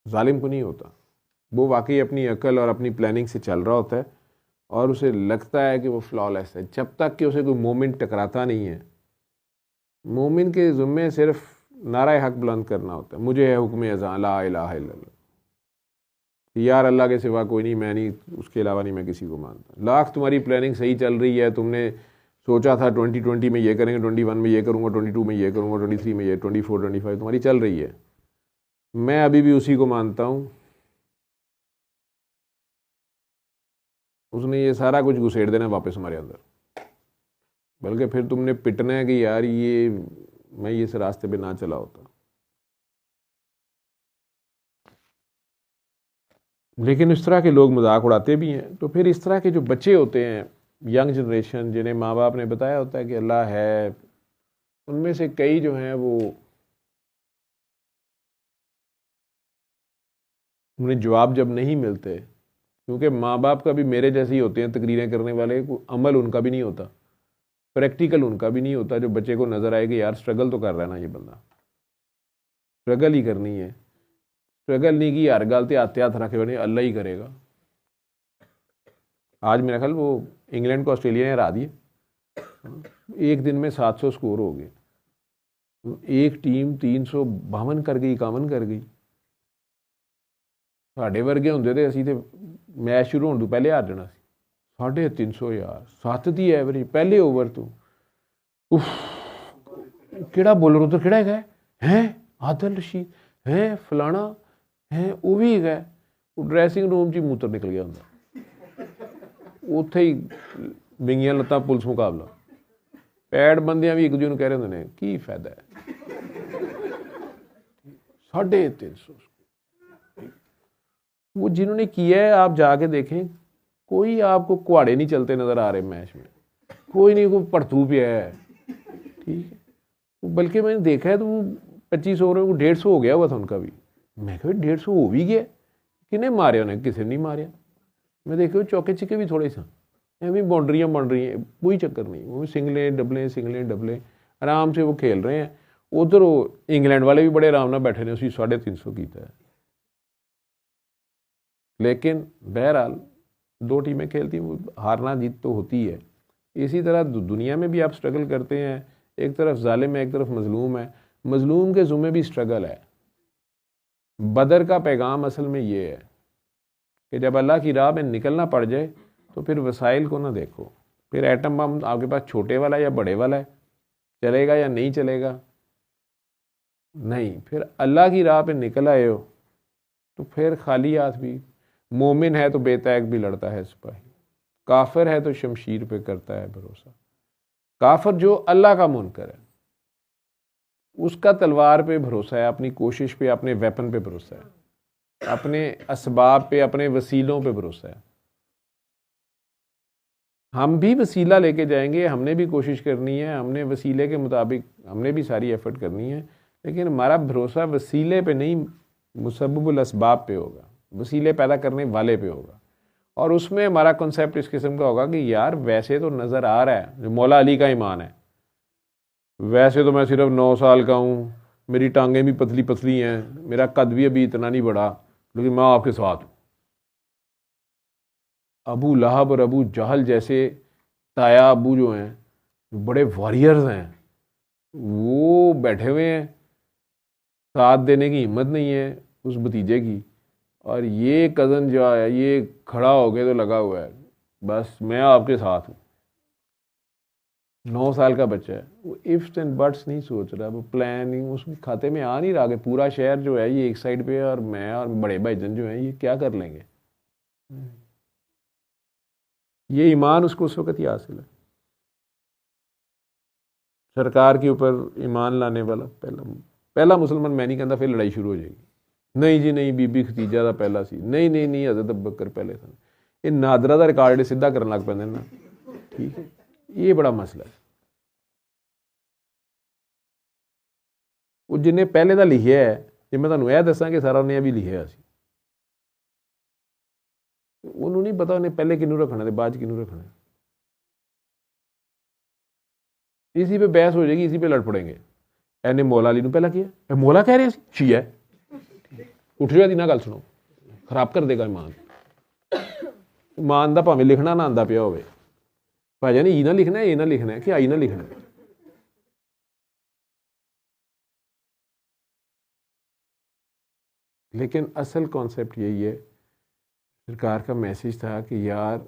Speaker 1: जालिम को नहीं होता। वो वाकई अपनी अकल और अपनी प्लानिंग से चल रहा होता है और उसे लगता है कि वो फ्लॉलेस है, जब तक कि उसे कोई मोमेंट टकराता नहीं है। मोमिन के ज़ुम्मे सिर्फ नारा हक बुलंद करना होता है, मुझे है हुक्म अज़ां ला इलाहा इल्लल्लाह, यार अल्लाह के सिवा कोई नहीं, मैं नहीं, उसके अलावा नहीं मैं किसी को मानता। लाख तुम्हारी प्लानिंग सही चल रही है, तुमने सोचा था 2020 में ये करेंगे, 21 में ये करूँगा, 22 में ये करूँगा, 23 में ये, 24 25 तुम्हारी चल रही है, मैं अभी भी उसी को मानता हूँ। उसने ये सारा कुछ घुसेड़ देना वापस हमारे अंदर, बल्कि फिर तुमने पिटना है कि यार ये मैं इस रास्ते पे ना चला होता। लेकिन इस तरह के लोग मजाक उड़ाते भी हैं। तो फिर इस तरह के जो बच्चे होते हैं, यंग जनरेशन, जिन्हें माँ बाप ने बताया होता है कि अल्लाह है, उनमें से कई जो हैं वो उन्हें जवाब जब नहीं मिलते, क्योंकि माँ बाप का भी मेरे जैसे ही होते हैं तकरीरें करने वाले, अमल उनका भी नहीं होता, प्रैक्टिकल उनका भी नहीं होता, जो बच्चे को नज़र आए कि यार स्ट्रगल तो कर रहा है ना ये बंदा, स्ट्रगल ही करनी है, स्ट्रगल नहीं की हर गल तो हाथ हाथ रखे बने अल्लाह ही करेगा। आज मेरा ख्याल वो इंग्लैंड को ऑस्ट्रेलिया ने हरा दिए, एक दिन में 700 स्कोर हो गए, एक टीम 352 कर गई, 51 कर गई। साढ़े वर्गे होंगे तो असी तो मैच शुरू होने तो पहले हार जाना सी। 350 यार, 7 की एवरेज पहले ओवर तो। उफ, केड़ा बॉलर उधर केड़ा है आदिल रशीद है, फलाना है, वो भी है, वो ड्रैसिंग रूम च मूत्र निकल गया होंगे, उत्थे ही विंगियां लत्तां पुलिस मुकाबला, पैड बंदियां भी एक दूजे कह रहे होंगे की फायदा है। 350 वो जिन्होंने किया है आप जाके देखें, कोई आपको कुहाड़े नहीं चलते नज़र आ रहे मैच में, कोई नहीं, कोई पड़तू पे है, ठीक है। बल्कि मैंने देखा है तो वो 25 ओवर में 150 हो गया हुआ था उनका भी। मैं कहा 150 हो भी गया, किन्हें मारे उन्हें, किसी नहीं मारे। मैं देखे चौके चिके भी थोड़े सा भी बाउंड्रियाँ बन रही हैं, कोई चक्कर नहीं, वो सिंगलें डबलें आराम से वो खेल रहे हैं। उधर वो इंग्लैंड वाले भी बड़े आराम ਨਾਲ बैठे ने, उसी 350 कीता है। लेकिन बहरहाल 2 टीमें खेलती हैं, हारना जीत तो होती है। इसी तरह दुनिया में भी आप स्ट्रगल करते हैं, एक तरफ जालिम है, एक तरफ मजलूम है, मजलूम के ज़ुम्मे भी स्ट्रगल है। बदर का पैगाम असल में ये है कि जब अल्लाह की राह में निकलना पड़ जाए तो फिर वसाइल को ना देखो, फिर एटम बम आपके पास छोटे वाला या बड़े वाला है, चलेगा या नहीं चलेगा, नहीं, फिर अल्लाह की राह पे निकल आए हो तो फिर खाली हाथ भी, मोमिन है तो बेतैक भी लड़ता है सिपाही, काफिर है तो शमशीर पे करता है भरोसा। काफिर जो अल्लाह का मुनकर है उसका तलवार पे भरोसा है, अपनी कोशिश पे, अपने वेपन पे भरोसा है, अपने असबाब पे, अपने वसीलों पे भरोसा है। हम भी वसीला लेके जाएंगे, हमने भी कोशिश करनी है, हमने वसीले के मुताबिक हमने भी सारी एफर्ट करनी है, लेकिन हमारा भरोसा वसीले पे नहीं, मुसब्बिबुल असबाब पे होगा, वसीले पैदा करने वाले पे होगा। और उसमें हमारा कॉन्सेप्ट इस किस्म का होगा कि यार वैसे तो नज़र आ रहा है, जो मौला अली का ईमान है, वैसे तो मैं सिर्फ 9 साल का हूँ, मेरी टांगें भी पतली पतली हैं, मेरा कद भी अभी इतना नहीं बढ़ा, लेकिन मैं आपके साथ हूँ। अबू लहब और अबू जहल जैसे ताया अबू जो हैं, बड़े वॉरियर्स हैं, वो बैठे हुए हैं, साथ देने की हिम्मत नहीं है उस भतीजे की, और ये कज़न जो है ये खड़ा हो गया तो लगा हुआ है बस मैं आपके साथ हूँ। 9 साल का बच्चा है, वो इफ्स एंड बट्स नहीं सोच रहा, वो प्लानिंग उसके खाते में आ नहीं रहा कि पूरा शहर जो है ये एक साइड पे है और मैं और बड़े भाईजान जो हैं ये क्या कर लेंगे। ये ईमान उसको उस वक्त ही हासिल है। सरकार के ऊपर ईमान लाने वाला पहला पहला मुसलमान, मैं नहीं कहता फिर लड़ाई शुरू हो जाएगी, नहीं जी नहीं, बीबी खतीजा का पहला सी, नहीं नहीं नहीं, हज़रत अबू बकर पहले था। ये नादरा का रिकॉर्ड सीधा करने लग पैंदे ना, ठीक है, ये बड़ा मसला है। वो जिन्हें पहले का लिखिया है, जो मैं तुम्हें यह दसा कि सारा उन्हें भी लिखिया सी, उन्होंने नहीं पता उन्हें पहले किनू रखना है बाद किनू रखना है। इसी पे बहस हो जाएगी, इसी पे लड़ पड़ेंगे। एने मौला अली पहला किया, मौला कह रहे शिया है, उठ जाती ना गल सुनो, खराब कर देगा ईमान। ईमान का भावें लिखना ना आंदा पिया होवे, भाजन ई ना लिखना है, ये ना लिखना है कि आई ना लिखना है। लेकिन असल कॉन्सेप्ट यही है, सरकार का मैसेज था कि यार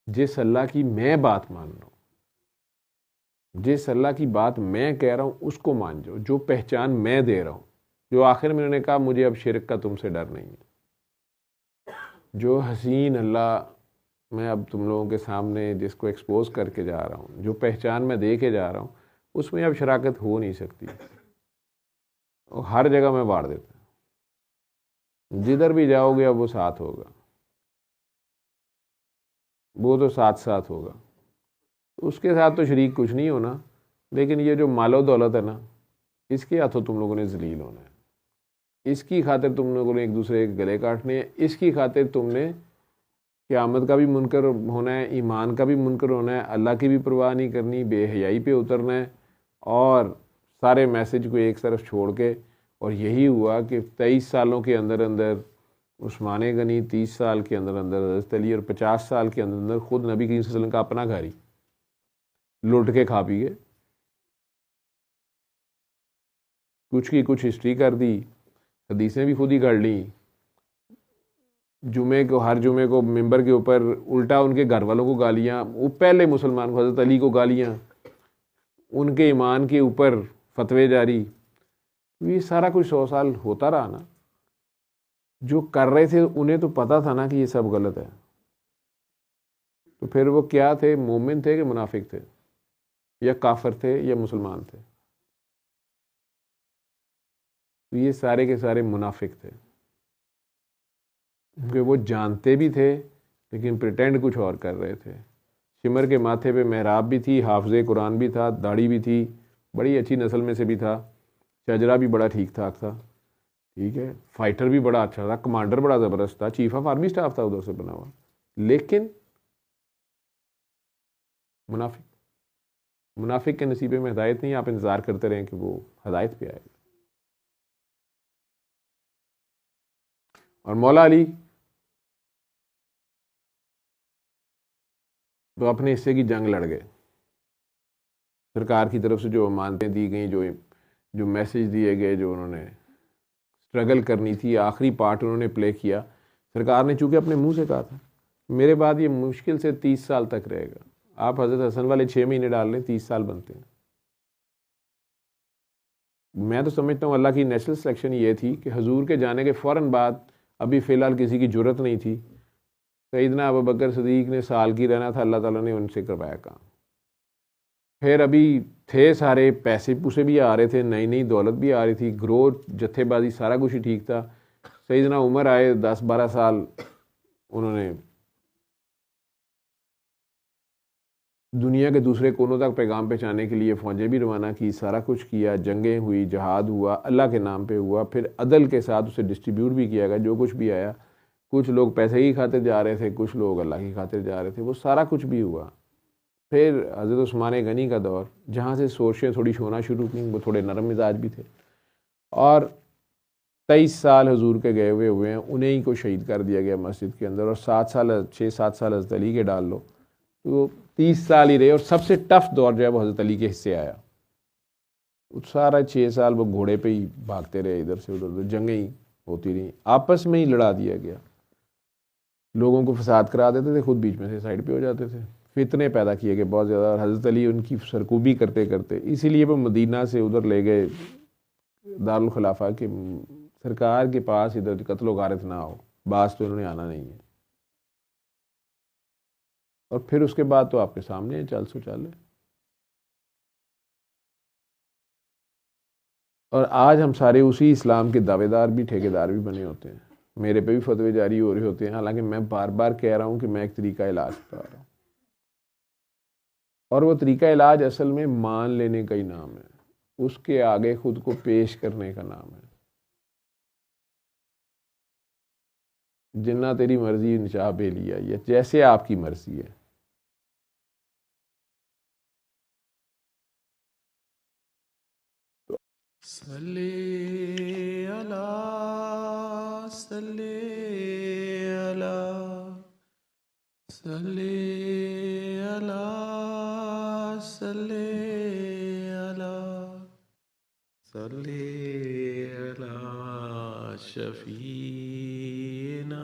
Speaker 1: जिस अल्लाह की मैं बात मान रहा हूँ, जिस अल्लाह की बात मैं कह रहा हूँ उसको मान जाओ, जो पहचान मैं दे रहा हूँ, जो आखिर में उन्होंने कहा मुझे अब शिरक का तुमसे डर नहीं है, जो हसीन अल्लाह मैं अब तुम लोगों के सामने जिसको एक्सपोज करके जा रहा हूँ, जो पहचान मैं दे के जा रहा हूँ, उसमें अब शराकत हो नहीं सकती। और हर जगह मैं बाढ़ देता, जिधर भी जाओगे अब वो साथ होगा, वो तो साथ साथ होगा, उसके साथ तो शरीक कुछ नहीं होना, लेकिन ये जो मालो दौलत है ना, इसके हाथों तुम लोगों ने जलील होना है, इसकी खातिर तुम लोगों ने एक दूसरे के गले काटने हैं, इसकी खातिर तुमने क़यामत का भी मुनकर होना है, ईमान का भी मुनकर होना है, अल्लाह की भी परवाह नहीं करनी, बेहयाई पे उतरना है, और सारे मैसेज को एक तरफ छोड़ के। और यही हुआ कि 23 सालों के अंदर अंदर उस्मान गनी, 30 साल के अंदर अंदर हज़रत अली, और 50 साल के अंदर अंदर खुद नबी करीम सल्लल्लाहु अलैहि वसल्लम का अपना घर ही लुट के खा पी गए। कुछ की कुछ हिस्ट्री कर दी, हदीसें भी खुद ही कर ली, जुमे को हर जुमे को मिंबर के ऊपर उल्टा उनके घर वालों को गालियाँ, वो पहले मुसलमान को हज़रत अली को गालियाँ, उनके ईमान के ऊपर फतवे जारी, ये सारा कुछ 100 साल होता रहा ना। जो कर रहे थे उन्हें तो पता था ना कि ये सब गलत है, तो फिर वो क्या थे, मोमिन थे कि मुनाफिक थे, या काफिर थे या मुसलमान थे? तो ये सारे के सारे मुनाफिक थे। क्योंकि वो जानते भी थे लेकिन प्रिटेंड कुछ और कर रहे थे। शिमर के माथे पे मेहराब भी थी, हाफिज़े कुरान भी था, दाढ़ी भी थी, बड़ी अच्छी नस्ल में से भी था, चजरा भी बड़ा ठीक ठाक था, ठीक है, फाइटर भी बड़ा अच्छा था, कमांडर बड़ा ज़बरदस्त था, चीफ ऑफ आर्मी स्टाफ था उधर से बना हुआ, लेकिन मुनाफिक। मुनाफिक के नसीबे में हिदायत नहीं, आप इंतज़ार करते रहें कि वो हिदायत पे आएगा। और मौला अली तो अपने हिस्से की जंग लड़ गए। सरकार की तरफ से जो अमानतें दी गई, जो जो मैसेज दिए गए, जो उन्होंने स्ट्रगल करनी थी, आखिरी पार्ट उन्होंने प्ले किया। सरकार ने चूंकि अपने मुंह से कहा था मेरे बाद ये मुश्किल से 30 साल तक रहेगा, आप हज़रत हसन वाले 6 महीने डाल लें, 30 साल बनते हैं। मैं तो समझता हूँ अल्लाह की नेचुरल सिलेक्शन ये थी कि हजूर के जाने के फ़ौरन बाद अभी फ़िलहाल किसी की ज़रूरत नहीं थी, सईदना अबू बकर सदीक ने साल की रहना था, अल्लाह ताला ने उनसे करवाया काम। फिर अभी थे सारे पैसे पूसे भी आ रहे थे, नई नई दौलत भी आ रही थी, ग्रोथ, जत्थेबाजी, सारा कुछ ही ठीक था। सईदना उमर आए, 10-12 साल उन्होंने दुनिया के दूसरे कोनों तक पैगाम पहुँचाने के लिए फ़ौजें भी रवाना की, सारा कुछ किया, जंगें हुई, जहाद हुआ, अल्लाह के नाम पे हुआ, फिर अदल के साथ उसे डिस्ट्रीब्यूट भी किया गया जो कुछ भी आया। कुछ लोग पैसे की खातिर जा रहे थे, कुछ लोग अल्लाह की खातिर जा रहे थे, वो सारा कुछ भी हुआ। फिर हज़रत उस्मान गनी का दौर, जहाँ से सोचें थोड़ी होना शुरू की, वो थोड़े नरम मिजाज भी थे, और 23 साल हजूर के गए हुए हैं, उन्हें ही को शहीद कर दिया गया मस्जिद के अंदर, और 6-7 साल हज़रत अली के डाल लो तो 30 साल ही रहे। और सबसे टफ दौर जो है वो हज़रत अली के हिस्से आया। सारा 6 साल वो घोड़े पे ही भागते रहे, इधर से उधर, जंगें ही होती रहीं, आपस में ही लड़ा दिया गया, लोगों को फसाद करा देते थे, खुद बीच में से साइड पे हो जाते थे, फितने पैदा किए गए बहुत ज़्यादा, और हज़रत अली उनकी सरकूबी करते करते इसीलिए वो मदीना से उधर ले गए दारुल खिलाफा के, सरकार के पास इधर कत्लो गारत ना हो, बास तो उन्होंने आना नहीं है। और फिर उसके बाद तो आपके सामने है, चल सो चल है। और आज हम सारे उसी इस्लाम के दावेदार भी ठेकेदार भी बने होते हैं, मेरे पे भी फतवे जारी हो रहे होते हैं, हालांकि मैं बार बार कह रहा हूँ कि मैं एक तरीका इलाज बता रहा हूँ, और वो तरीका इलाज असल में मान लेने का ही नाम है, उसके आगे खुद को पेश करने का नाम है। जिन्ना तेरी मर्जी निशाह पे लिया, ये जैसे आपकी मर्जी है।
Speaker 2: सल्ले अला सल्ले अला सल्ले अला सल्ले अला सल्ले अला शफीना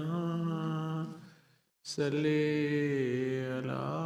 Speaker 2: सल्ले अला